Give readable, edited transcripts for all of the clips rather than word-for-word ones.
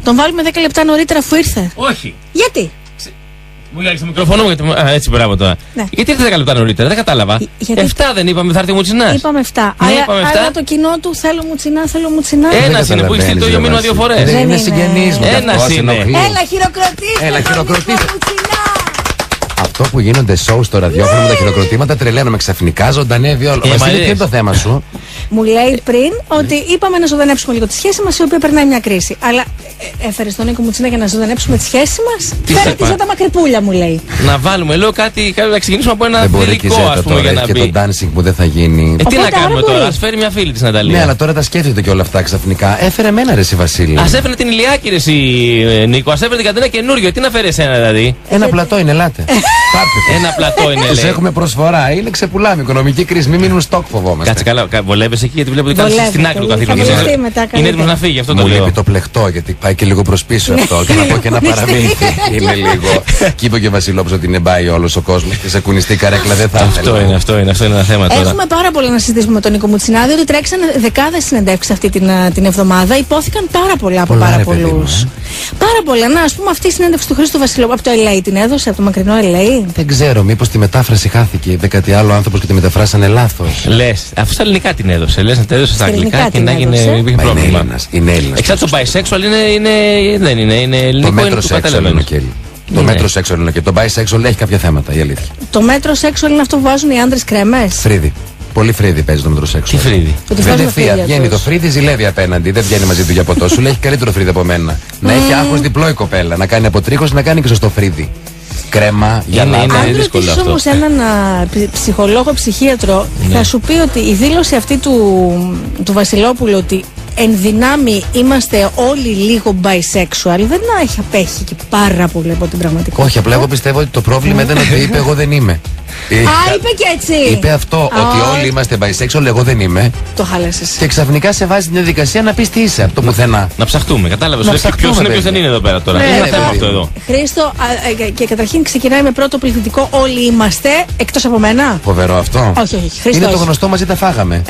Τον βάλουμε 10 λεπτά νωρίτερα αφού ήρθε. Όχι. Γιατί? Μου λέει στο μικρόφωνο μου, έτσι μπράβο τώρα. Ναι. Γιατί ήρθε 10 λεπτά νωρίτερα, δεν κατάλαβα. 7 δεν είπαμε, θα έρθει ο Μουτσινάς. Είπαμε 7. Αλλά το κοινό του θέλω Μουτσινά. Ένας είναι που έχει στείλει το ίδιο μήνυμα 2 φορές. Δεν είναι συγγενής μου. Ένας είναι. Έλα, χειροκροτήστε. Αυτό που γίνονται show στο ραδιόφωνο με τα χειροκροτήματα τρελαίνομαι ξαφνικά, ζωντανεύει όλο. Βασίλη, ποιο είναι το θέμα σου? Μου λέει πριν ότι είπαμε να ζωντανέψουμε λίγο τη σχέση μας, η οποία περνάει μια κρίση. Αλλά έφερε τον Νίκο Μουτσινά για να ζωντανέψουμε τη σχέση μας. Φέρε τη Ζώτα Μακρυπούλια, μου λέει. Να βάλουμε, λέω κάτι, να ξεκινήσουμε από ένα θηλυκό, ας πούμε, για να και μπει. το dancing που δεν θα γίνει. Τι να κάνουμε τώρα, ας φέρει μια φίλη της Ναταλία. Ναι, αλλά τώρα τα σκέφτεται και όλα αυτά ξαφνικά. Έφερε εμένα ρε εσύ Βασίλη. Ας έφερε την Ηλιάκη ρε εσύ Νίκο, ας έφερε την Κατερίνα καινούριο, τι να φέρει εσένα δηλαδή. Ένα πλατό είναι, ελάτε. Ένα πλατό είναι. Τους έχουμε προσφορά, είναι ξεπουλάμε. Οικονομική κρίση, μην μείνουν στόκ, φοβόμαστε. Κάτσε καλά, βολεύεσαι εκεί γιατί βλέπω ότι κάνεις στην άκρη του καθήλου. Είναι έτοιμος να φύγει, αυτό το λέω. Μου λείπει το πλεκτό γιατί πάει και λίγο προς πίσω αυτό. Και να πω και ένα παραμύθι. Είναι λίγο. Και είπε και ο Βασιλόπουλος ότι είναι μπάει όλος ο κόσμος και σε κουνιστή καρέκλα δεν θα ήθελα. Αυτό είναι ένα θέμα τώρα. Έχουμε πάρα πολλά να συζητήσουμε με τον Νίκο Μουτσινά, διότι τρέξαν δεκάδες συνεντεύξεις αυτή την εβδομάδα. Υπόθηκαν πάρα πολλά από πάρα πολλούς. Πάρα πολλά. Να, ας πούμε, αυτή η συνέντευξη του Χρήστου Βασιλόπουλου από το LA την έδωσε, από το μακρινό LA. Δεν ξέρω, μήπως τη μετάφραση χάθηκε. Δε κάτι άλλο άνθρωπος και τη μεταφράσανε λάθος. Λες, αφού στα ελληνικά την έδωσε. Λες να την έδωσε στα αγγλικά και να υπήρχε πρόβλημα. Είναι Έλληνας. Εξάρτητα το bisexual δεν είναι ελληνικό. Το μέτρο sexual είναι και το μέτρο sexual είναι και το bisexual έχει κάποια θέματα, η αλήθεια. Το μέτρο sexual είναι αυτό που βάζουν οι άντρες κρέμες. Φρύδι. Πολύ φρύδι παίζει το μέτρο sexual. Τι φρύδι? Βγαίνει το φρύδι, ζηλεύει απέναντι. Δεν βγαίνει μαζί του για ποτό. Σου λέει έχει καλύτερο φρύδι από μένα. Να έχει άγχος διπλό η κοπέλα. Να κάνει αποτρίχωση, να κάνει και σωστό φρύδι. Κρέμα, γυαλά. Είναι αν δύσκολο ρωτήσεις αυτό. όμως έναν ψυχολόγο, ψυχίατρο, θα σου πει ότι η δήλωση αυτή του Βασιλόπουλου ότι εν δυνάμει είμαστε όλοι λίγο bisexual δεν έχει απέχει και πάρα πολύ από την πραγματικότητα. Όχι, απλά εγώ πιστεύω ότι το πρόβλημα δεν είναι ότι είπε εγώ δεν είμαι. Είπε και έτσι. Είπε αυτό, ότι όλοι είμαστε bisexual, εγώ δεν είμαι. Το χάλασες. Και ξαφνικά σε βάζει την διαδικασία να πεις τι είσαι από το πουθενά. Να ψαχτούμε, κατάλαβες. Ποιος είναι, ποιος δεν είναι εδώ πέρα τώρα. Είναι ένα θέμα αυτό εδώ. Χρήστο, και καταρχήν ξεκινάει με πρώτο πληθυντικό όλοι είμαστε, εκτός από μένα. Φοβερό αυτό. Όχι, Χρήστο. Είναι το γνωστό μαζί τα φάγαμε.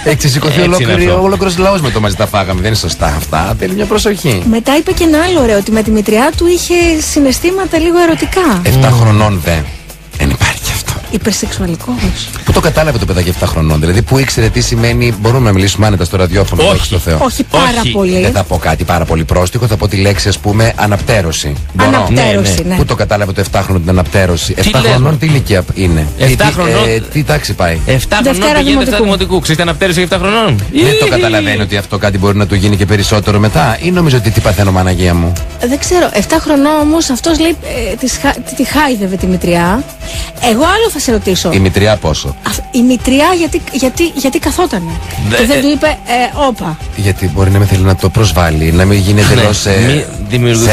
Έχει ξεσηκωθεί ολόκληρος λαός με το μαζί τα φάγαμε. Δεν είναι σωστά αυτά. Θέλει μια προσοχή. Μετά είπε και ένα άλλο ωραίο, ότι με τη μητριά του είχε συναισθήματα λίγο ερωτικά. 7 χρονών δε. Δεν υπάρχει αυτό. Υπερσεξουαλικός. Πού το κατάλαβε το παιδάκι 7 χρονών, δηλαδή που ήξερε τι σημαίνει. Μπορούμε να μιλήσουμε άνετα στο ραδιόφωνο. Όχι, στο Θεό. Όχι πάρα πολύ. Δεν θα πω κάτι πάρα πολύ πρόστιχο, θα πω τη λέξη ας πούμε αναπτέρωση. Αναπτέρωση, ναι. Πού το κατάλαβε το 7 χρονών την αναπτέρωση. 7 χρονών τι ηλικία είναι. 7 χρονών. Τι τάξη πάει. 7 χρονών πηγαίνει Δευτέρα Δημοτικού. Ξέρετε αναπτέρωση 7 χρονών. Δεν το καταλαβαίνει ότι αυτό κάτι μπορεί να του γίνει και περισσότερο μετά, ή νομίζω ότι τι παθαίνω Παναγία μου. Δεν ξέρω. 7 χρονών όμως αυτός λέει τη χάιδευε τη μητριά. Εγώ άλλο θα σε ρωτήσω. Η μητριά πόσο? Η μητριά γιατί καθότανε. Και δεν του είπε όπα. Γιατί μπορεί να μην θέλει να το προσβάλλει, να μην γίνει εντελώς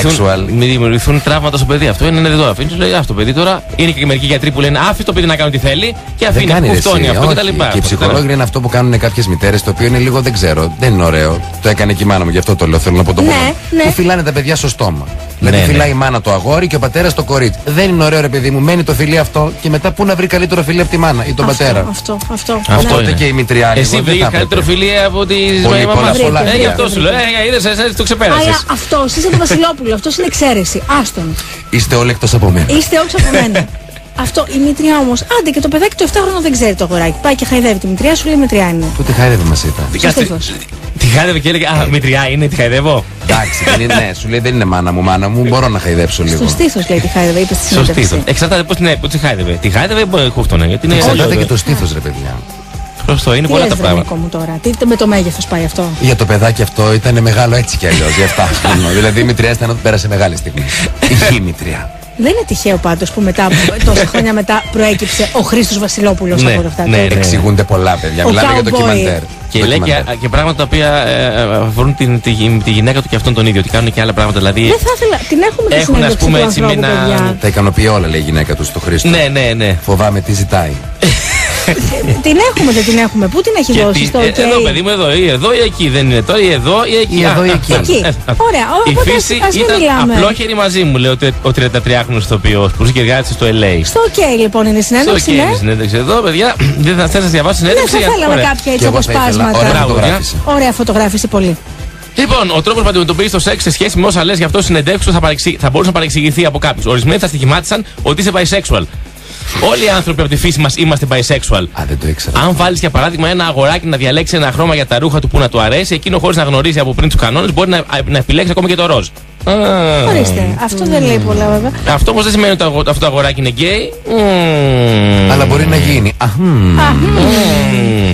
sexual. Μην δημιουργηθούν τραύματα στο παιδί. Αυτό είναι εδώ. Αφήνει του λέει αυτό το παιδί τώρα. Είναι και μερικοί γιατροί που λένε άφησε το παιδί να κάνει ό,τι θέλει και αφήνει που φτώνει αυτό κτλ. Και οι ψυχολόγοι είναι αυτό που κάνουν κάποιες μητέρες, το οποίο είναι λίγο δεν ξέρω, δεν είναι ωραίο. Το έκανε και η μάνα μου, γι' αυτό το λέω. Θέλω να πω το μόνο. Που φυλάνε τα παιδιά στο στόμα. Δηλαδή φυλάει η μάνα το αγόρι και ο πατέρας το κορίτσι. Δεν είναι ωραίο ρε παιδί μου, μένει το φιλί αυτό και μετά πού να βρει καλύτερο φιλί από τη μάνα ή τον πατέρα. Αυτό. Οπότε και η μητριά. Εσύ βρήκε καλύτερο φιλί από τη μαμά. Γι' αυτό σου λέω. Είδες, το ξεπέρασες. Αλλά αυτός είσαι το Βασιλόπουλο, αυτός είναι εξαίρεση. Άστον. Είστε όλοι εκτός από μένα. Είστε όλοι από μένα. Αυτό, η μητριά όμως, άντε και το παιδάκι του 7 χρόνων δεν ξέρει το αγοράκι. Πάει και χαϊδεύει τη μητριά, σου λέει μητριά είναι. Πού τη χαϊδεύει μας είπα. Τη χάιδευε και έλεγε α, μητριά είναι, τη χαϊδεύω. Εντάξει, δεν είναι, ναι, σου λέει δεν είναι μάνα μου, μπορώ να χαϊδέψω λίγο. Στο στήθος λέει τη χάιδευε, είπε στη συνέντευξη. Στο στήθος. Εξαρτάται πώς τη χάιδευε. Τη χάιδευε χούφτωνε. Εξαρτάται και το στήθος ρε παιδιά. Σωστό, είναι πολλά τα πράγματα. Μου τώρα. Τι με το μέγεθος πάει αυτό. Για το παιδάκι αυτό ήταν μεγάλο έτσι κι αλλιώς. Για 7 χρόνια. Δηλαδή η μητριά ήταν ότι πέρασε μεγάλη στιγμή. Η μητριά. Δεν είναι τυχαίο πάντως που μετά, τόσα χρόνια μετά προέκυψε ο Χρήστος Βασιλόπουλος από όλα αυτά. Ναι, εξηγούνται πολλά παιδιά. Μιλάμε για ντοκιμαντέρ. Και λέει και πράγματα τα οποία αφορούν τη γυναίκα του και αυτόν τον ίδιο. Ότι κάνουν και άλλα πράγματα. Δηλαδή. Δεν θα ήθελα. Την έχουμε και συνέντευξη του ανθρώπου, παιδιά. Τα ικανοποιεί όλα λέει η γυναίκα του στο Χρήστο. Ναι. Φοβάμαι τι ζητάει. Την έχουμε, δεν την έχουμε. Πού την έχει δώσει στο OK. Εδώ, παιδί μου, εδώ ή εκεί. Δεν είναι τώρα ή εδώ ή εκεί. Ωραία, η φύση ήταν απλόχερη μαζί μου, λέει ο 33χρονος ηθοποιός που ζει και εργάζεται στο LA. Στο OK λοιπόν είναι η συνέντευξη. Στο OK είναι η συνέντευξη. Εδώ, παιδιά, δεν θα σας διαβάσω συνέντευξη. Δεν θα θέλαμε κάποια έτσι αποσπάσματα. Ωραία φωτογράφηση πολύ. Λοιπόν, ο τρόπος που αντιμετωπίζει το σεξ σε σχέση με όσα λες γι' αυτό συνεντεύξεις θα μπορούσε να παρεξηγηθεί από κάποιους. Ορισμένοι θα στοιχημάτισαν ότι είσαι bisexual. Όλοι οι άνθρωποι από τη φύση μας είμαστε bisexual. Δεν το ήξερα. Αν βάλεις για παράδειγμα ένα αγοράκι να διαλέξει ένα χρώμα για τα ρούχα του που να του αρέσει, εκείνο χωρίς να γνωρίζει από πριν τους κανόνες μπορεί να επιλέξει ακόμα και το ροζ. Ορίστε, αυτό δεν λέει πολλά βέβαια. Αυτό όμως δεν σημαίνει ότι αυτό το αγοράκι είναι γκέι. Αλλά μπορεί να γίνει.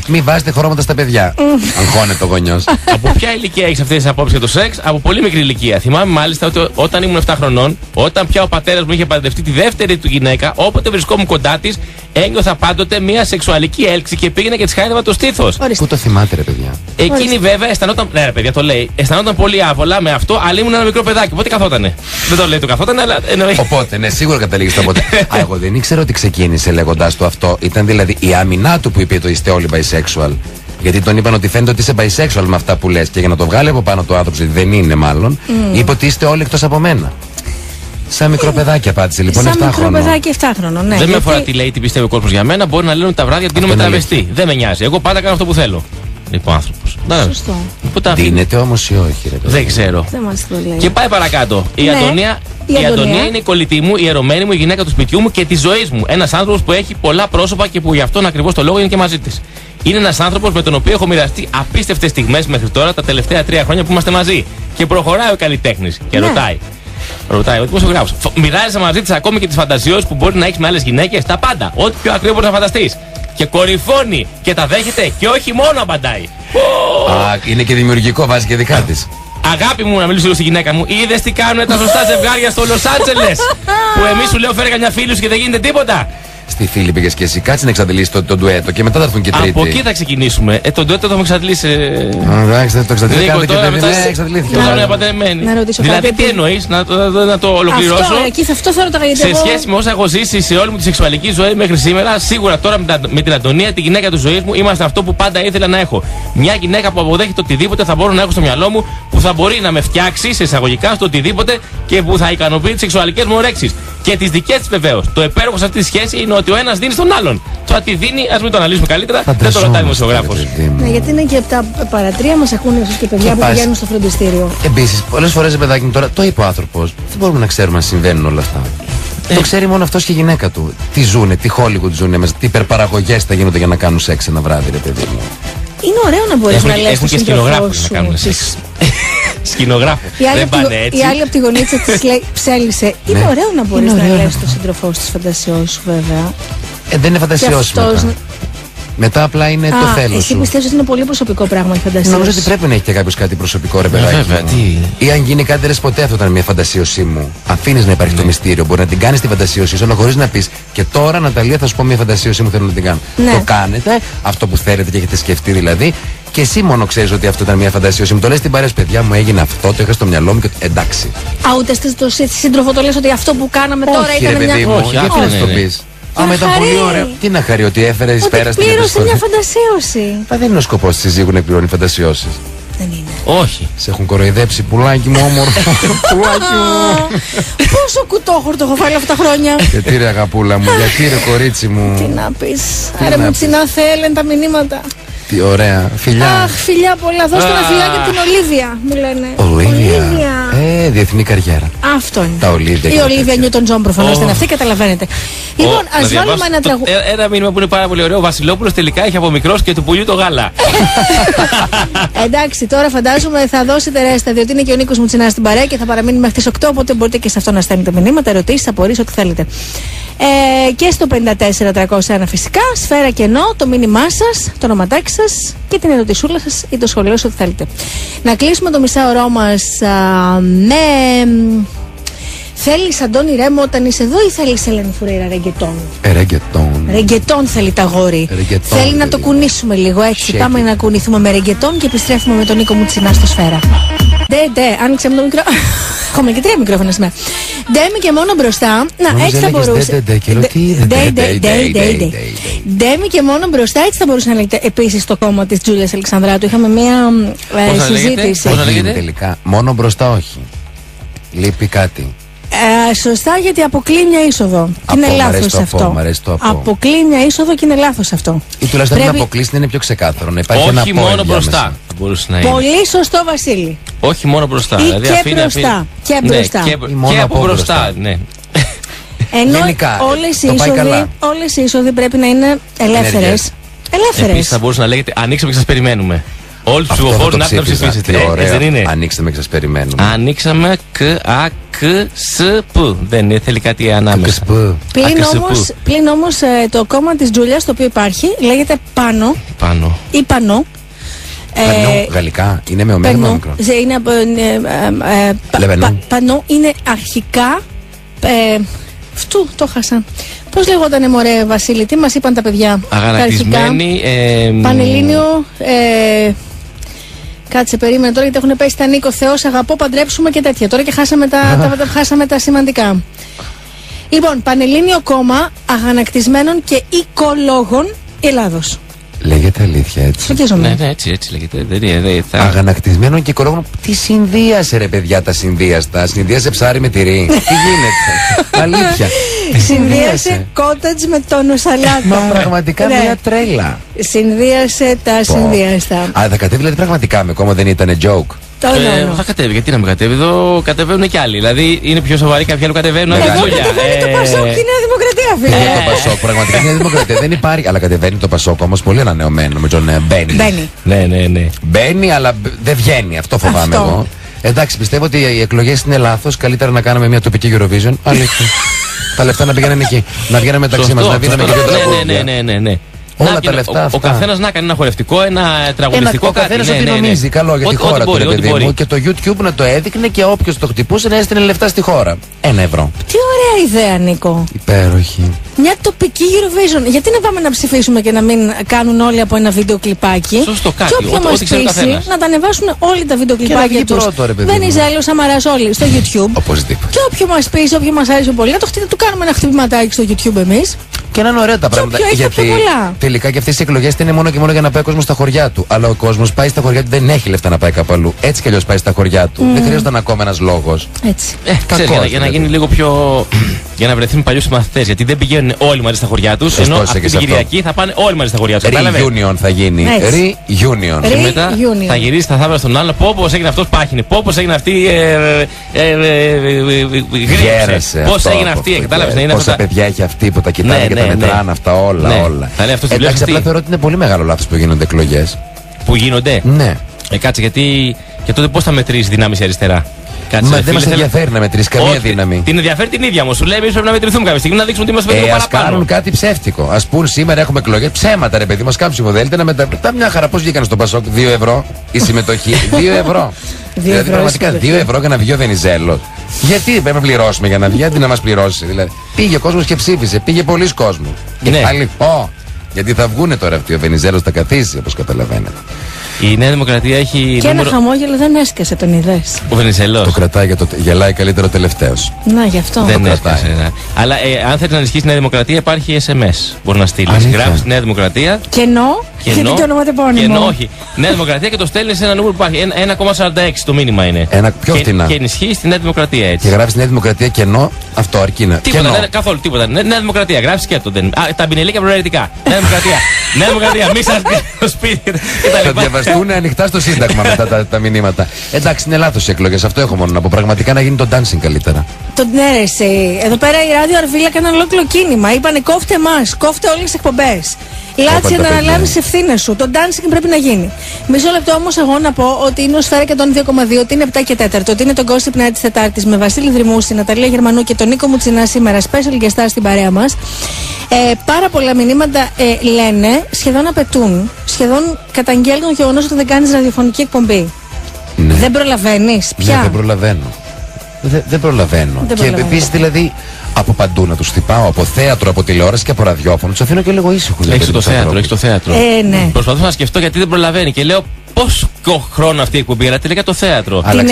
Μην βάζετε χρώματα στα παιδιά. Αγχώνεται ο γονιός. Από ποια ηλικία έχεις αυτές τις απόψεις για το σεξ? Από πολύ μικρή ηλικία. Θυμάμαι μάλιστα ότι όταν ήμουν 7 χρονών, όταν πια ο πατέρας μου είχε παντρευτεί τη δεύτερη του γυναίκα, όποτε βρισκόμουν κοντά της, ένιωθα πάντοτε μια σεξουαλική έλξη και πήγαινα και της χάιδευα το στήθος. Πού το θυμάται, ρε παιδιά? Εκείνη βέβαια αισθανόταν. Ναι, ρε παιδιά, το λέει. Αισθανόταν πολύ άβολα με αυτό, αλλά ήμουν ένα μικρό παιδάκι. Οπότε καθότανε. Δεν το λέει το καθότανε, αλλά εννοεί. Οπότε, ναι, σίγουρα καταλήγει στο ποτέ. Εγώ δεν ήξερα ότι ξεκίνησε λέγοντάς το αυτό. Ήταν δηλαδή η άμυνά του που είπε το είστε όλοι bisexual. Γιατί τον είπαν ότι φαίνεται ότι είσαι bisexual με αυτά που λες. Και για να το βγάλει από πάνω το άνθρωπο, ότι δεν είναι μάλλον, είπε ότι είστε όλοι εκτός από μένα. Σαν μικρό παιδάκι απάντησε λοιπόν 7 χρονών. Σαν μικρό παιδάκι 7 χρονών, ναι. Δεν με αφορά τι λέει, τι πιστεύει ο κόσμος για μένα. Μπορεί να λένε τα βράδια ότι δίνομαι τραβεστή. Δεν με νοιάζει. Εγώ πάντα κάνω αυτό που θέλω. Λοιπόν, άνθρωπος. Σωστό. Δίνεται όμως ή όχι, ρε? Δεν ξέρω. Δεν μας το λέει. Και πάει παρακάτω. Η Αντωνία είναι η κολλητή μου, η ερωμένη μου, η γυναίκα του σπιτιού μου και τη ζωή μου. Ένας άνθρωπος που έχει πολλά πρόσωπα και που γι' αυτόν ακριβώς το λόγο είναι και μαζί της. Είναι ένας άνθρωπος με τον οποίο έχω μοιραστεί απίστευτες στιγμές μέχρι τώρα τα τελευταία 3 χρόνια που είμαστε μαζί. Και προχωράει ο καλλιτέχνης και ρωτάει ο δημοσιογράφος. Μοιράζεσαι μαζί της ακόμη και τις φαντασιώσεις που μπορεί να έχεις με άλλες γυναίκες? Τα πάντα. Ό,τι πιο ακραίο μπορεί να φανταστείς. Και κορυφώνει και τα δέχεται και όχι μόνο απαντάει. Είναι και δημιουργικό, βάζει και δικά της. Αγάπη μου, να μιλήσω λίγο στη γυναίκα μου. Είδες τι κάνουν τα σωστά ζευγάρια στο Λος Άντζελες? Που εμείς σου λέω φέρε καμιά φίλη σου και δεν γίνεται τίποτα. Στη φίλη πήγες και εσύ, κάτσε να εξαντλήσεις το ντουέτο και μετά θα έρθουν και τρίτη. Από εκεί θα ξεκινήσουμε. Το ντουέτο το έχουμε εξαντλήσει. Εντάξει, δεν το εξαντλήθηκε. Να ρωτήσω δηλαδή, τι εννοείς, να το ολοκληρώσω? Αυτό θα ρωτάγα. Σε σχέση με όσα έχω ζήσει σε όλη μου τη σεξουαλική ζωή μέχρι σήμερα, σίγουρα τώρα με την Αντωνία, τη γυναίκα της ζωής μου, είμαστε αυτό που πάντα ήθελα να έχω. Μια γυναίκα που αποδέχεται οτιδήποτε θα μπορώ να έχω στο μυαλό μου, που θα μπορεί να με φτιάξει σε εισαγωγικά στο οτιδήποτε και που θα ικανοποιεί τις σεξουαλικές μου ωρέξεις. Και τις δικές της βεβαίως. Το υπέροχο σε αυτή τη σχέση είναι ότι ο ένας δίνει στον άλλον. Το τι δίνει, ας μην το αναλύσουμε καλύτερα, δεν το ρωτάει ο δημοσιογράφος. Ναι, γιατί είναι και από τα παρατρία μας ακούνε ίσως και παιδιά που πηγαίνουν στο φροντιστήριο. Επίσης, πολλές φορές, παιδάκι μου, τώρα το είπε ο άνθρωπος, δεν μπορούμε να ξέρουμε αν συμβαίνουν όλα αυτά. Το ξέρει μόνο αυτός και η γυναίκα του. Τι ζουνε, τι Hollywood ζουνε μέσα, τι υπερπαραγωγές θα γίνονται για να κάνουν σεξ ένα βράδυ, ρε παιδί μου. Είναι ωραίο να μπορείς να λες. Έχουν και σκηνογράφους να κάνουν σεξ. Σκηνογράφο. Δεν πάνε έτσι. Η άλλη από τη γωνίτσα της λέει ψέλισε. Είναι ωραίο να μπορείς να λες τον σύντροφό σου τις φαντασιώσεις σου, βέβαια. Δεν είναι φαντασιώσεις μετά. Μετά απλά είναι το θέλος εσύ σου. πιστεύεις ότι είναι πολύ προσωπικό πράγμα η φαντασίωση? Νομίζω ότι πρέπει να έχει και κάποιος κάτι προσωπικό, ρε παιδάκι. Βέβαια, τι. Ή αν γίνει κάτι, λες ποτέ αυτό ήταν μια φαντασίωσή μου. Αφήνεις να υπάρχει το μυστήριο. Μπορεί να την κάνεις τη φαντασίωσή σου, αλλά χωρίς να πεις και τώρα, Ναταλία, θα σου πω μια φαντασίωσή μου, θέλω να την κάνω. Ναι. Το κάνετε, αυτό που θέλετε και έχετε σκεφτεί δηλαδή, και εσύ μόνο ξέρεις ότι αυτό ήταν μια φαντασίωσή μου. Το λες στην παρέα, παιδιά μου, έγινε αυτό, το είχα στο μυαλό μου και εντάξει. Ούτε στο σύντροφο το λες ότι αυτό που κάναμε τώρα ήταν μια. Όχι, γιατί να το πεις. Άμα ήταν πολύ ωραίο. Τι να χαρεί, ότι έφερε εις πέρα στην πλήρωσε μια φαντασίωση. Δεν είναι ο σκοπός της συζύγου να εκπληρώνει φαντασιώσεις. Δεν είναι. Όχι. Σε έχουν κοροϊδέψει, πουλάκι μου όμορφο. Πουλάκι μου. Πόσο κουτόχορτο έχω φάει αυτά τα χρόνια. Γιατί ρε αγαπούλα μου, γιατί ρε κορίτσι μου. Τι να πεις. Άρα μου τσινά θέλουν τα μηνύματα. Τι ωραία. Φιλιά. Αχ, φιλιά πολλά. Δώστε ένα φιλάκι από την Ολίβια, μου λένε. Ολίβια. Διεθνή καριέρα. Αυτό είναι. Τα Ολίβια. Η Ολίβια Νιούτον Τζον προφανώς ήταν αυτή, καταλαβαίνετε. Λοιπόν, ας βάλουμε ένα τραγούδι. Ένα μήνυμα που είναι πάρα πολύ ωραίο. Ο Βασιλόπουλος τελικά έχει από μικρός και του πουλιού το γάλα. Εντάξει, τώρα φαντάζομαι θα δώσετε ρέστα, διότι είναι και ο Νίκος Μουτσινάς στην παρέα και θα παραμείνει μέχρι τις 8. Οπότε μπορείτε και σε αυτό να στέλνετε μηνύματα, ερωτήσεις, απορίες, ό,τι θέλετε. Και στο 54301 φυσικά, σφαίρα κενό, το μήνυμά σας, το ονοματάκι σας και την ερωτησούλα σας ή το σχολείο σας, ό,τι θέλετε. Να κλείσουμε το μισάωρό μας με. Θέλεις Αντώνη Ρέμο όταν είσαι εδώ ή θέλεις Ελένη Φουρέιρα ρεγκετόν? Ρεγκετόν θέλει τα γόρι. Θέλει να το κουνήσουμε λίγο έτσι. Πάμε να κουνηθούμε με ρεγκετόν και επιστρέφουμε με τον Νίκο Μουτσινά στο Σφαίρα. Άνοιξε με το μικρό. Έχουμε και 3 μικρόφωνα σήμερα. Ντέμι και μόνο μπροστά. Να, έτσι θα μπορούσε. Ντέμι και μόνο μπροστά, έτσι θα μπορούσε να λέγεται επίσης το κόμμα της Τζούλιας Αλεξανδράτου. Είχαμε μια συζήτηση. Πώς λέγεται τελικά? Μόνο μπροστά όχι. Λείπει κάτι. Σωστά, γιατί αποκλεί μια είσοδο. Και είναι λάθος αυτό. Αποκλεί μια είσοδο και είναι λάθος αυτό. Ή τουλάχιστον να αποκλείσει, να είναι πιο ξεκάθαρο. Να υπάρχει όχι μόνο μπροστά. Πολύ σωστό, Βασίλη. Όχι μόνο μπροστά. Ή δηλαδή και μπροστά. Και μπροστά. Και από μπροστά, ναι. Ενώ όλες οι είσοδοι πρέπει να είναι ελεύθερες. Επίσης θα μπορούσε να λέγεται ανοίξαμε και σας περιμένουμε. Όλους τους ψηφοφόρους να έρθουν να ψηφίσετε. Δεν είναι. Ανοίξαμε και σας περιμένουμε. Ανοίξαμε ΚΑΚΣΠ. Δεν θέλει κάτι ανάμεσα. Πλην όμως το κόμμα της Τζούλιας, το οποίο υπάρχει, λέγεται Πάνο. Ή Πανό. Πανό, γαλλικά, είναι με ομέλημα μικρό. Πανό είναι αρχικά. Φτού, το χάσα. Πώς λεγότανε, μωρέ Βασίλη, τι μας είπαν τα παιδιά? Αγανακτισμένη. Πανελλήνιο. Κάτσε, περίμενε τώρα, γιατί έχουν πέσει τα Νίκο Θεός, αγαπώ, παντρέψουμε και τέτοια. Τώρα και χάσαμε τα σημαντικά. Λοιπόν, Πανελλήνιο Κόμμα Αγανακτισμένων και Οικολόγων Ελλάδος. Λέγεται αλήθεια έτσι? Ναι, έτσι λέγεται. Αγανακτισμένων και οικολόγων. Τι συνδύασε, ρε παιδιά, τα συνδύαστα? Συνδύασε ψάρι με τυρί? Τι γίνεται? Αλήθεια. Συνδύασε κότατζ με τόνο σαλάτα. Μα πραγματικά μια τρέλα. Συνδύασε τα συνδύαστα. Α, θα κατέβει δηλαδή πραγματικά με κόμμα, δεν ήταν joke? Θα κατέβει, γιατί να μην κατέβει? Εδώ κατεβαίνουν κι άλλοι. Δηλαδή είναι πιο σοβαροί, κάποιοι άλλοι κατεβαίνουν. Εδώ κατεβαίνει το Πασόκ και η Νέα Δημοκρατία, φίλε. Το Πασόκ, πραγματικά η Νέα Δημοκρατία δεν υπάρχει. Αλλά κατεβαίνει το Πασόκ όμως πολύ ανανεωμένο με τον Μπένι. Ναι. Μπαίνει, αλλά δεν βγαίνει. Αυτό φοβάμαι εγώ. Εντάξει, πιστεύω ότι οι εκλογές είναι λάθος. Καλύτερα να κάνουμε μια τοπική Eurovision. Αλήθεια. Τα λεφτά να πηγαίνουν εκεί. Να βγαίνουν μεταξύ μας, να δίνουμε και δύο. Ναι. Όλα τα λεφτά αυτά. Ο καθένας να κάνει ένα χορευτικό, ένα τραγουδιστικό κάτι. Ο καθένας ό,τι νομίζει. Καλό για τη χώρα του, παιδί μου. Και το YouTube να το έδειχνε και όποιος το χτυπούσε να έστειλε λεφτά στη χώρα. 1 ευρώ. Τι ωραία ιδέα, Νίκο. Υπέροχη. Μια τοπική Eurovision. Γιατί να πάμε να ψηφίσουμε και να μην κάνουν όλοι από ένα βίντεο κλιπάκι? Σωστό, κάτι. Και όποιο μας πείσει να τα ανεβάσουν όλοι τα βίντεο κλιπάκια τους. Βενιζέλος, Σαμαράς, όλοι στο YouTube. Οπωσδήποτε. Και όποιο μας πείσει, όποιο μας άρεσε πολύ, να του κάνουμε ένα χτυπηματάκι στο YouTube εμείς. Και να είναι ωραία τα πράγματα. Γιατί τελικά και αυτές οι εκλογές είναι μόνο και μόνο για να πάει ο κόσμος στα χωριά του. Αλλά ο κόσμος πάει στα χωριά του, δεν έχει λεφτά να πάει κάπου αλλού. Έτσι κι αλλιώς πάει στα χωριά του. Δεν χρειάζεται ακόμα ένας λόγος. Έτσι. Για να γίνει λίγο πιο. Για να βρεθούν παλιούς συμμαθητές. Γιατί δεν πηγαίνουν όλοι μαζί στα χωριά τους. Ενώ αυτή την Κυριακή θα πάνε όλοι μαζί στα χωριά τους. Reunion θα γίνει. Reunion. Και μετά θα γυρίσει, θα θάβει στον άλλο. Πώς έγινε αυτός πάχινε. Πώς έγινε αυτή. Γέρασε. Πώς έγινε αυτή. Κατάλαβες? Πόσα παιδιά έχει αυτή που τα κοιτάνε και τα μετράνε αυτά όλα. Εντάξει, απλά θεωρώ ότι είναι πολύ μεγάλο λάθος που γίνονται εκλογές. Που γίνονται? Ναι. Κάτσε, γιατί. Και τότε πώς θα μετρήσει δυνάμεις η αριστερά? Μα δεν μας ενδιαφέρει να μετρήσει καμία δύναμη. Την ενδιαφέρει την ίδια μου. Σου λέει εμείς πρέπει να μετρηθούμε κάποια στιγμή, να δείξουμε ότι είμαστε λίγο παραπάνω. Ας κάνουν κάτι ψεύτικο. Ας πούν σήμερα έχουμε εκλογές. Ψέματα, ρε παιδί μας, κάνουν ψηφοδέλτια να μεταπληκτά μια χαρά. Πώς βγήκαν στο Πασόκ? 2 ευρώ η συμμετοχή. 2 ευρώ. Δηλαδή πραγματικά 2 ευρώ για να βγει ο Βενιζέλος. Γιατί πρέπει να πληρώσουμε για να βγει, αντί να μας πληρώσει? Δηλαδή πήγε ο κόσμος και ψήφισε. Πήγε πολλοί κόσμος. Και πάλι, γιατί θα βγούνε τώρα αυτοί. Ο Βενιζέλος θα καθίσει, όπως καταλαβαίνετε. Η Νέα Δημοκρατία έχει. Και ένα χαμόγελο δεν έσκασε, τον είδες? Ο Βενιζέλος. Το κρατάει και το γελάει καλύτερο τελευταίος. Να, γι' αυτό. Δεν έσκασε. Αλλά αν θέλει να ενισχύσει η Νέα Δημοκρατία, υπάρχει SMS. Μπορεί να στείλει. Γράφει Νέα Δημοκρατία. Κενό. Και δεν το ονοματεπώνυμο. Κενό, όχι. Νέα Δημοκρατία και το στέλνει σε ένα νούμερο που υπάρχει. 1,46 το μήνυμα είναι. Πιο φτηνά. Και ενισχύει τη Νέα Δημοκρατία έτσι. Και γράφει Νέα Δημοκρατία κενό, αυτό αρκεί να. Τίποτα, καθόλου τίποτα. Νέα Δημοκρατία, γράφει και το. Τα μπινελίκια προαιρετικά. Νέα Δημοκρατία. Νέα Δημοκρατία, μη σας πει στο σπίτι. Θα διαβαστούν ανοιχτά στο Σύνταγμα μετά τα μηνύματα. Εντάξει, είναι λάθος οι εκλογές. Αυτό έχω μόνο να πω. Πραγματικά να γίνει το dancing καλύτερα. Ναι, ρε, εδώ πέρα η Ράδιο Αρβίλα έκαναν ολόκληρο κίνημα. Είπανε κόφτε εμάς, κόφτε όλες τις εκπομπές. Λάτσε να αναλάβει τις ευθύνες σου. Το dancing πρέπει να γίνει. Μισό λεπτό όμως εγώ να πω ότι είναι ο Σφαίρα και τον 2,2, ότι είναι 7 και 4, ότι είναι το Gossip Night της Τετάρτης με Βασίλη Δρυμούση, Ναταλία Γερμανού και τον Νίκο Μουτσινά σήμερα, special guest star στην παρέα μας. Πάρα πολλά μηνύματα λένε, σχεδόν απαιτούν, σχεδόν καταγγέλνουν το γεγονός ότι δεν κάνεις ραδιοφωνική εκπομπή. Ναι. Δεν προλαβαίνεις πια? Ναι, δεν προλαβαίνω. Δεν προλαβαίνω. Και επίσης δηλαδή από παντού να τους χτυπάω, από θέατρο, από τηλεόραση και από ραδιόφωνο. Τους αφήνω και λίγο ήσυχους. Έχεις το θέατρο. Ναι. Προσπαθώ να σκεφτώ γιατί δεν προλαβαίνει και λέω Πόσο χρόνο αυτή η εκπομπή era τελικά το θέατρο. Αλλά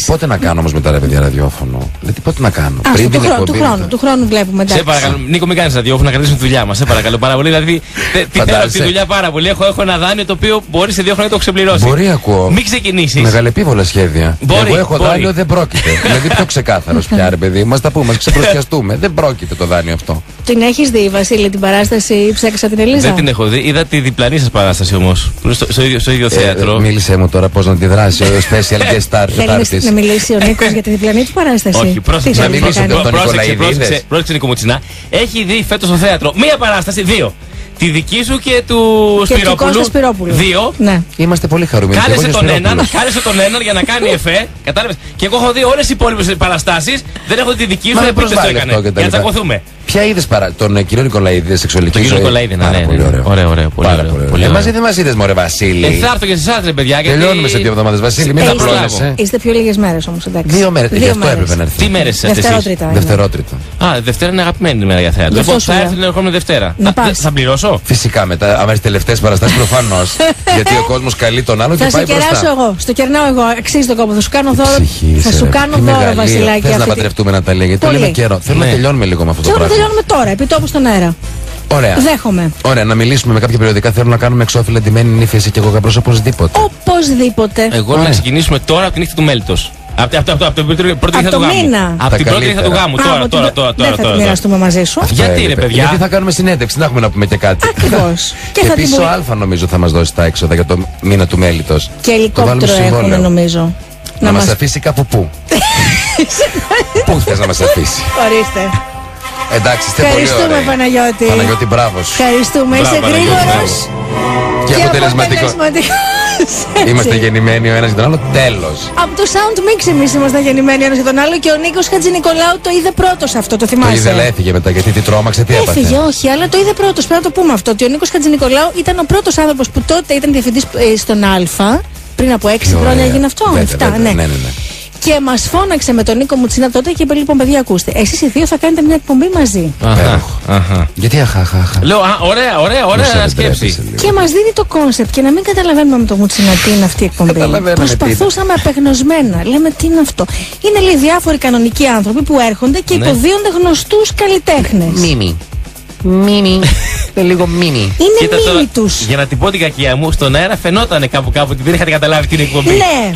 πότε να κάνω όμως μετά ρε παιδιά ραδιόφωνο? Δηλαδή πότε να κάνω? Πριν την εκπομπή. Του χρόνου βλέπουμε. Σε παρακαλώ, Νίκο, μην κάνεις ραδιόφωνο, να κρατήσουμε τη δουλειά μας. Σε παρακαλώ πάρα πολύ. Δηλαδή τη θέλω τη δουλειά πάρα πολύ. Έχω ένα δάνειο το οποίο μπορεί σε 2 χρόνια να το ξεπληρώσει. Μπορεί, ακούω. Μην ξεκινήσεις. Μεγαλεπίβολα σχέδια. Εγώ έχω δάνειο, δεν πρόκειται. Δηλαδή πιο ξεκάθαρος πια, ρε παιδί. Μας τα πούμε, μας ξεπροστιαστούμε. Δεν πρόκειται το δάνειο αυτό. Την έχεις δει, Βασίλη, την παράσταση Ψάξα την Ελίζα? Δεν την έχω δει. Είδα τη διπλανή σας παράσταση όμως. Στο ίδιο θέατρο. Μίλησε μου τώρα πώς να τη δράσει ο special guest star. Θέλει να μιλήσει ο Νίκος για τη διπλανή του παράσταση? Όχι, πρόσεξε Νίκο Μουτσινά. Έχει δει φέτος στο θέατρο μία παράσταση, 2. Τη δική σου και του Σπυρόπουλου. 2. Ναι. Είμαστε πολύ χαρούμενοι. Κάλεσε τον έναν για να κάνει εφέ. Κατάλαβες. Και εγώ έχω δει όλες οι υπόλοιπες παραστάσεις. Δεν έχω δει τη δική σου. Δεν το έκανε. Για να τσακωθούμε. Ποια είδες τον κύριο Νικολαίδη, σεξουαλική ζωή? Τον κύριο Νικολαίδη, ναι. Ωραίο. Μαζί δεν μας είδες, μωρέ Βασίλη. Θα έρθω και σε εσάς, ρε παιδιά. Τελειώνουμε σε 2 εβδομάδες, Βασίλη. Μην τα πλώνεσαι. Είστε πιο λίγες μέρες όμως, εντάξει. 2 μέρες. Γι' αυτό έπρεπε να έρθει. Τι μέρες εσείς? Δευτερότριτα. Α, Δευτέρα είναι αγαπημένη ημέρα για θέατρο. Λοιπόν, θα έρθει την ερχόμενη Δευτέρα. Θα πληρώσω? Φυσικά μετά, άμα έρθει τελευταίες παραστάσεις, προφανώς. Γιατί ο κόσμος καλεί τον άλλο και πάει μπροστά. Θα σε κεράσω εγώ. Στο κερνάω εγώ. Αξίζει τον κόπο. Θα σου κάνω δώρο. Θα σου κάνω δώρο, Βασιλάκη. Θες να παντρευτούμε, Ναταλία? Γιατί το λέμε καιρό. Θέλω να τελειώνουμε λίγο με αυτό το πράγμα. Θέλω να τελειώνουμε τώρα, επί τόπου στον αέρα. Ωραία. Δέχομαι. Ωραία, να μιλήσουμε με κάποια περιοδικά. Θέλω να κάνουμε εξώφυλλα ντυμένη νύφη, εσύ και εγώ γαμπρός, οπωσδήποτε. Οπωσδήποτε. Εγώ να ξεκινήσουμε τώρα από τη νύχτα του μέλιτος. Από την πρώτη νύχτα του γάμου. Από την πρώτη νύχτα του γάμου. Τώρα. Δεν θα τη μοιραστούμε μαζί σου. Γιατί ρε παιδιά? Γιατί θα κάνουμε συνέντευξη, να έχουμε να πούμε και κάτι. Ακριβώς. Και πίσω Αλφα νομίζω θα μας δώσει τα έξοδα για το μήνα του μέλιτος. Και ελικόπτερο έχουμε νομίζω. Να μας αφήσει κάπου πού? Πού θες να μας αφήσει? Ορίστε. Εντάξει, είστε πολύ ωραίοι. Ευχαριστούμε, Παναγιώτη. Παναγιώτη, μπράβο σου. Ευχαριστούμε, είσαι γρήγορος και αποτελεσματικός. Είμαστε γεννημένοι ο ένας για τον άλλο, τέλος. Από το Sound Mix εμείς ήμασταν γεννημένοι ο ένας για τον άλλο και ο Νίκος Χατζηνικολάου το είδε πρώτος αυτό, το θυμάσαι? Το είδε, αλλά έφυγε μετά γιατί τι τρόμαξε, τι έπαθε? Έφυγε, όχι, αλλά το είδε πρώτος. Πρέπει να το πούμε αυτό, ότι ο Νίκος Χατζηνικολάου ήταν ο πρώτος άνθρωπος που τότε ήταν διευθυντής στον Α. Πριν από 6 χρόνια έγινε αυτό. 7, ναι. Και μας φώναξε με τον Νίκο Μουτσινά τότε και είπε: λοιπόν, παιδιά, ακούστε, εσείς οι δύο θα κάνετε μια εκπομπή μαζί. Γιατί αχαχαχα. Λέω, ωραία σκέψη. Και μας δίνει το κόνσεπτ και να μην καταλαβαίνουμε με τον Μουτσινά τι είναι αυτή η εκπομπή. Προσπαθούσαμε απεγνωσμένα. Λέμε τι είναι αυτό. Είναι λέει διάφοροι κανονικοί άνθρωποι που έρχονται και υποδίονται γνωστούς καλλιτέχνες. Μίμη. Λίγο μίμη. Είναι μίμη τους. Για να την πω την κακία μου, στον αέρα φαινόταν κάπου ότι δεν είχατε καταλάβει την εκπομπή. Ναι.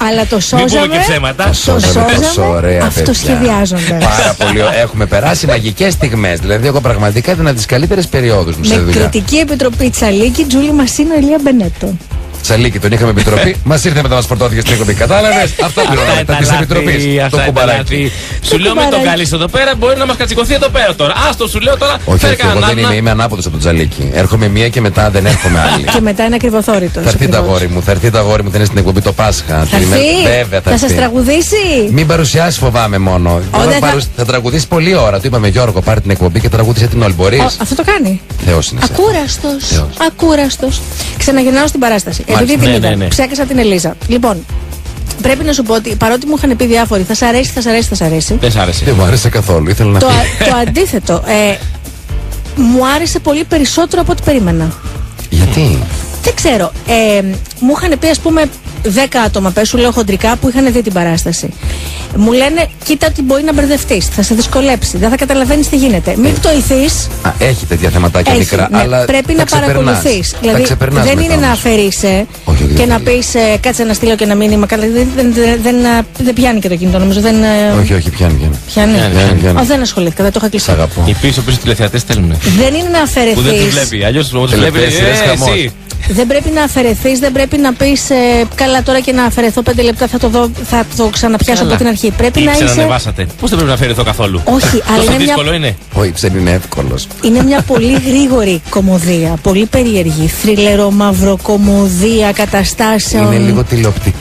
Αλλά το σώζαμε. Μην πούμε και ψέματα. Το σώζαμε. Αυτοσχεδιάζονται. Πάρα πολύ. Έχουμε περάσει μαγικές στιγμές. Δηλαδή, εγώ πραγματικά ήταν από τις καλύτερες περιόδους μου σε δουλειά. Με κριτική επιτροπή Τσαλίκη, Τζούλη Μασίνο, Ηλία Μπενέτο. Τσαλίκη, τον είχαμε επιτροπή. Μας ήρθε μετά, μας φορτώθηκε στην εκπομπή. Κατάλαβες? Αυτό πληρώναμε. Τα της επιτροπής. Το κουμπαράκι. Σου λέω με τον καλείς εδώ πέρα, μπορεί να μας κατσικωθεί εδώ πέρα τώρα. Άστο, σου λέω τώρα. Όχι, εγώ δεν είμαι ανάποδος από τον Τσαλίκη. Έρχομαι μία και μετά δεν έρχομαι άλλη. Και μετά είναι ακριβοθόρητος. Θα έρθει το αγόρι μου, θα είναι στην εκπομπή το Πάσχα. Βέβαια, θα σας τραγουδήσει. Μην παρουσιάσει, φοβάμαι μόνο. Θα τραγουδήσει πολλή ώρα. Του είπαμε Γιώργο, πάρε την εκπομπή και τραγούδισε την όλη. Μπορείς? Αυτό το κάνει. Θεός είναι. Ακούραστος. Ξαναγυρνάω στην παράσταση. Επειδή την είδα. Ψέκασα την Ελίζα. Λοιπόν, πρέπει να σου πω ότι παρότι μου είχαν πει διάφοροι, θα σ' αρέσει. Δεν σ' άρεσε. Δεν μου άρεσε καθόλου. Ήθελα να το αντίθετο. Μου άρεσε πολύ περισσότερο από ό,τι περίμενα. Γιατί? Δεν ξέρω. Μου είχαν πει, ας πούμε, 10 άτομα, σου λέω χοντρικά, που είχαν δει την παράσταση. Μου λένε, κοίτα ότι μπορεί να μπερδευτείς, θα σε δυσκολέψει, δεν θα καταλαβαίνεις τι γίνεται. Μην πτωηθείς. Έχει τέτοια θεματάκια μικρά, ναι, αλλά πρέπει να παρακολουθείς. Δηλαδή, δεν είναι να αφαιρείσαι και να πεις, κάτσε να στείλω και ένα μήνυμα. Δεν πιάνει και το κινητό, νομίζω. Όχι, πιάνει. Δεν ασχολήθηκα, δεν το είχα κλείσει. Οι πίσω τηλεθεατές στέλνουν. Δεν είναι να αφαιρεθείς. Που δεν τους βλέπει, αλλιώς τους βλέπει εσύ. Δεν πρέπει να αφαιρεθείς, δεν πρέπει να πεις καλά τώρα και να αφαιρεθώ 5 λεπτά, θα το ξαναπιάσω από την αρχή. Πρέπει να είσαι. Ανεβάσατε. Πώς δεν πρέπει να αφαιρεθώ καθόλου? Όχι, αλλά είναι δύσκολο είναι. Όχι, δεν είναι εύκολος. Είναι μια πολύ γρήγορη κομμωδία, πολύ περίεργη. Θρίλερο, μαύρο, κομμωδία, καταστάσεων. Είναι λίγο τηλεοπτική.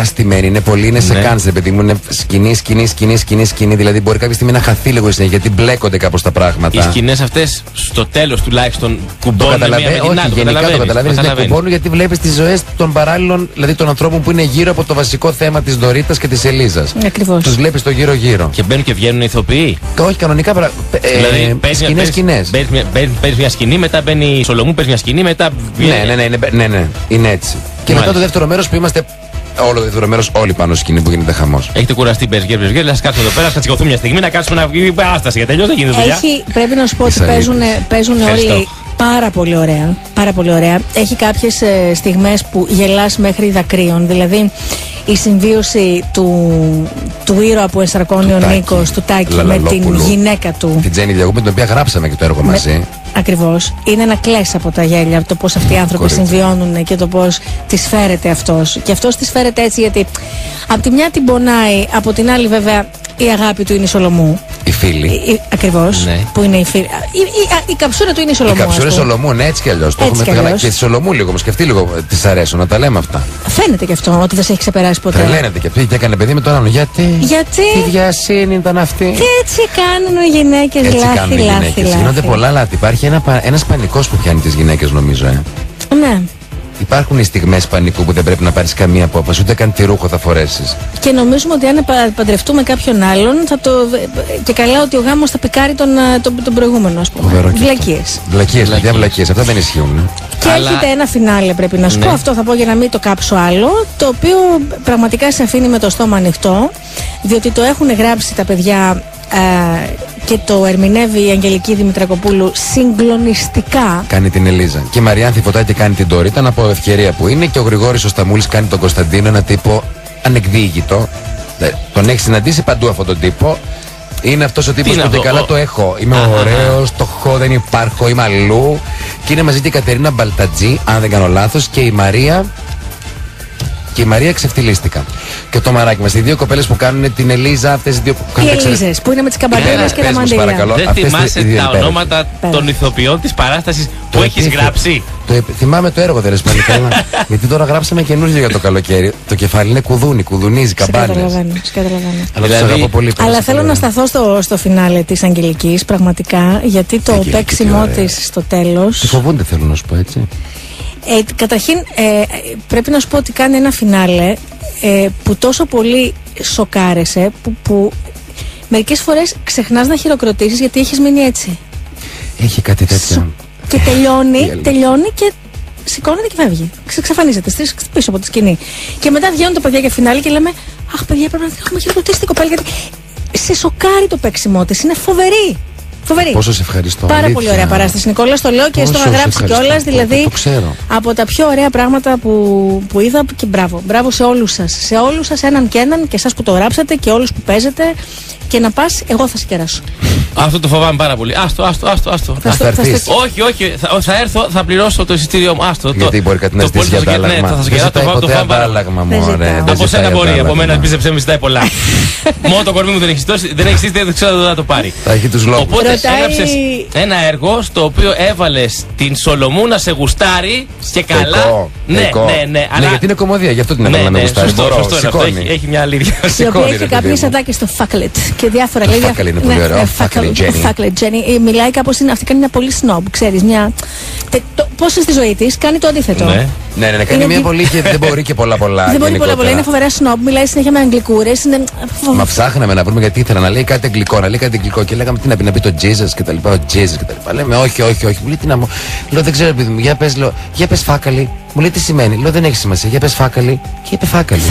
Στημένη, είναι πολύ, είναι σε κάνσε, παιδί μου. Είναι σκηνή. Δηλαδή, μπορεί κάποια στιγμή να χαθεί λίγο η συνέχεια γιατί μπλέκονται κάπως τα πράγματα. Οι σκηνές αυτές στο τέλος τουλάχιστον κουμπώνουν μία με την άλλη. Γενικά το καταλαβαίνεις, δεν κουμπώνουν γιατί βλέπεις τις ζωές των παράλληλων, δηλαδή των ανθρώπων που είναι γύρω από το βασικό θέμα της Δωρίτας και της Ελίζας. Ακριβώς. Τους βλέπεις το γύρω-γύρω. Και μπαίνουν και βγαίνουν ηθοποιοί. Όχι, κανονικά. Δηλαδή, σκηνές. Παίρνει μια σκηνή, μετά μπαίνει η Σολομού, παίρνει μια σκηνή, μετά. Ναι, είναι έτσι. Και μετά το δεύτερο μέρος που είμαστε. Όλο το δεύτερο μέρος, όλοι πάνω στο σκηνή που γίνεται χαμός. Έχετε κουραστεί, μπεζγκέρ, ας κάτσουμε εδώ πέρα, θα τσικωθούμε μια στιγμή να κάτσουμε να βγει άσταση. Γιατί τελειώς δεν γίνεται δουλειά. Πρέπει να σου πω ότι παίζουν όλοι πάρα πολύ ωραία. Πάρα πολύ ωραία. Έχει κάποιες στιγμές που γελάς μέχρι δακρύων. Δηλαδή η συμβίωση του ήρωα που ενσαρκώνει ο Νίκος, του Τάκη, με την γυναίκα του. Την Τζέννη Διαγού, με την οποία γράψαμε και το έργο μαζί. Ακριβώς. Είναι να κλαις από τα γέλια, το πώς αυτοί οι άνθρωποι συμβιώνουν και το πώς τις φέρεται αυτός. Και αυτός τις φέρεται έτσι γιατί από τη μια την πονάει, από την άλλη βέβαια η αγάπη του είναι η Σολομού. Η φίλη. Ακριβώς. Ναι. Που είναι η φίλη. Η καψούρα του είναι η Σολομού. Η καψούρα Σολομού, ναι, έτσι κι αλλιώς. Το έχουμε πει. Και τη Σολομού λίγο, σκεφτεί λίγο, της αρέσουν να τα λέμε αυτά. Φαίνεται και αυτό ότι δεν σε έχει ξεπεράσει ποτέ. Τρελαίνεται και αυτή και έκανε παιδί με τον άλλον. Γιατί. Τι βιασύνη ήταν αυτή. Και έτσι κάνουν οι γυναίκες λάθη. Γίνονται πολλά λάθη. Υπάρχει ένας πανικός που πιάνει τις γυναίκες, νομίζω. Ναι. Υπάρχουν οι στιγμές πανικού που δεν πρέπει να πάρεις καμία απόφαση, ούτε καν τι ρούχο θα φορέσεις. Και νομίζουμε ότι αν παντρευτούμε κάποιον άλλον, και καλά ότι ο γάμος θα πικάρει τον προηγούμενο, ας πούμε. Βλακίες. Αυτά δεν ισχύουν. Και έχετε ένα φινάλε, πρέπει να σου πω. Αυτό θα πω για να μην το κάψω άλλο. Το οποίο πραγματικά σε αφήνει με το στόμα ανοιχτό, διότι το έχουν γράψει τα παιδιά. Και το ερμηνεύει η Αγγελική Δημητρακοπούλου συγκλονιστικά. Κάνει την Ελίζα. Και η Μαριάνθη Φωτάκη κάνει την Ντόριτα, από ευκαιρία που είναι. Και ο Γρηγόρης ο Σταμούλης κάνει τον Κωνσταντίνο, ένα τύπο ανεκδίγητο. Τον έχει συναντήσει παντού αυτόν τον τύπο. Είναι αυτός ο τύπος που και καλά το έχω. Είμαι ωραίος, το έχω, δεν υπάρχω, είμαι αλλού. Και είναι μαζί και η Κατερίνα Μπαλτατζή, αν δεν κάνω λάθος, και η Μαρία. Και η Μαρία ξεφτυλίστηκα. Και το μαράκι μας, οι δύο κοπέλες που κάνουν την Ελίζα, αυτές οι δύο που κάνουν. Οι Ελίζες, που είναι με τις καμπανέλες και τα μαντήλια. Δεν θυμάσαι τα ονόματα των ηθοποιών της παράστασης που έχεις γράψει. Θυμάμαι το έργο, δεν είναι καλά. Γιατί τώρα γράψαμε καινούργιο για το καλοκαίρι. Το κεφάλι είναι κουδούνι, κουδουνίζει, καμπάνες. Καταλαβαίνω. Αλλά θέλω να σταθώ στο φινάλε της Αγγελικής, πραγματικά, γιατί το παίξιμό της στο τέλος. Τη φοβούνται, θέλω να σου πω, έτσι. Καταρχήν πρέπει να σου πω ότι κάνει ένα φινάλε που τόσο πολύ σοκάρεσε που μερικές φορές ξεχνάς να χειροκροτήσεις γιατί έχεις μείνει έτσι. Έχει κάτι τέτοιο. Και τελειώνει και σηκώνεται και φεύγει. Εξαφανίζεται πίσω από τη σκηνή. Και μετά βγαίνουν τα παιδιά για φινάλε και λέμε αχ παιδιά, πρέπει να έχουμε χειροκροτήσει την κοπέλα γιατί σε σοκάρει το παίξιμο της. Είναι φοβερή. Πόσο σε ευχαριστώ. Πάρα αλήθεια. πολύ ωραία παράσταση, Νικόλα. Το λέω και στο να γράψει κιόλας. Δηλαδή, από τα πιο ωραία πράγματα που είδα. Και μπράβο. Μπράβο σε όλους σας. Σε όλους σας, έναν και έναν, και εσάς που το γράψατε και όλους που παίζετε. Και να πας, εγώ θα σε κεράσω. Αυτό το φοβάμαι πάρα πολύ. Άστο. Όχι. Θα έρθω, θα πληρώσω το εισιτήριο μου. Άστο. Γιατί μπορεί κάτι να ζητήσει για αντάλλαγμα. Θα σας κεράσω, το αντάλλαγμα. Από σένα μπορεί. Από μένα πίστεψε, με ζητάει πολλά. Μόνο το κορμί μου δεν έχει στήσει, δεν ξέρω αν θα το πάρει. Θα έχει τους λόγους. Οπότε έγραψες ένα έργο στο οποίο έβαλες την Σολομού να σε γουστάρει και καλά. Ναι. Γιατί είναι κομμωδία, γι' αυτό την έβαλα να με γουστάρει. Σωστό. Έχει μια αλήθεια. Η οποία έχει κάποιες ατάκες στο φάκλετ και διάφορα λέγια. Το φάκλετ είναι πολύ ωραίο. Φάκλετ Τζένι. Μιλάει κάπως, αυτή κάνει μια πολύ σνόμπ, ξέρεις. Πώς στη ζωή της κάνει το αντίθετο. Ναι, κάνει μια πολύ και δεν μπορεί και πολλά. Δεν μπορεί πολλά, είναι φοβερά σνόμπ, μιλάει συνέχεια με αγγλικούρες. Μα ψάχναμε να βρούμε γιατί ήθελα να λέει κάτι αγγλικό, και λέγαμε τι να πει το Jesus και τα λοιπά, ο Jesus και τα λοιπά. Λέμε όχι. Μου λέει τι να μου. Λέω δεν ξέρω παιδί μου, για πες φάκαλη. Μου λέει τι σημαίνει. Λέω δεν έχει σημασία. Για πες φάκαλη. Και είπε φάκαλη.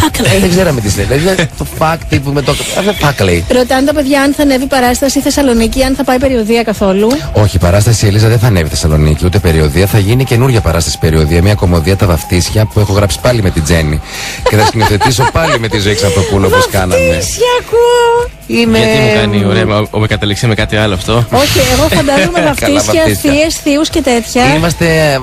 Δεν ξέραμε τι σημαίνει. Δηλαδή το φακ τύπου με το. Φάκαλη. Ρωτάνε τα παιδιά αν θα ανέβει παράσταση Θεσσαλονίκη, αν θα πάει περιοδεία καθόλου. Όχι, η παράσταση Ελίζα δεν θα ανέβει Θεσσαλονίκη, ούτε περιοδεία. Θα γίνει καινούργια παράσταση περιοδεία. Μια κομμωδία τα βαφτίσια που έχω γράψει πάλι με την Τζέννη. Και θα σκηνοθετήσω πάλι με τη Ζωή Ξαπτοπούλου όπως κάναμε. Γιατί μου κάνει ωραία, με καταληξεί με κάτι άλλο αυτό. Όχι, εγώ φαντάζομαι βαφτίσια, θείες, θείου και τέτοια. Είμαστε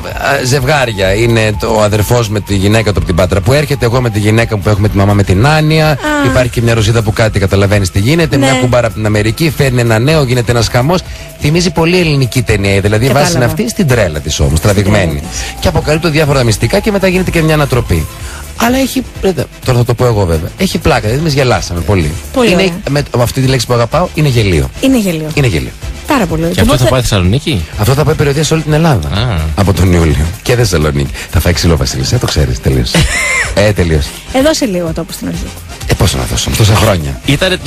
ζευγάρια. Είναι ο αδερφός με τη γυναίκα του από την Πάτρα που έρχεται, εγώ με τη γυναίκα που έχουμε τη μαμά με την Άνια. Υπάρχει και μια Ροζίδα που κάτι καταλαβαίνει τι γίνεται. Μια κουμπάρα από την Αμερική φέρνει ένα νέο, γίνεται ένα χαμός. Θυμίζει πολύ ελληνική ταινία. Δηλαδή η βάση είναι αυτή στην τρέλα τη όμως, τραβηγμένη. Και αποκαλύπτει διάφορα μυστικά και μετά γίνεται και μια ανατροπή. Αλλά έχει. Τώρα θα το πω εγώ βέβαια. Έχει πλάκα, δηλαδή μας γελάσαμε πολύ. Με αυτή τη λέξη που αγαπάω είναι γελίο. Είναι γελίο. Πάρα πολύ. Και αυτό θα πάει Θεσσαλονίκη. Αυτό θα πάει περιοδία σε όλη την Ελλάδα. Από τον Ιούλιο. Και Θεσσαλονίκη. Θα φάει ξύλο Βασίλης. Το ξέρεις. Τελείως. Δώσε λίγο το όπως στην αρχή. Πόσο να δώσω, τόσα χρόνια. Ήτανε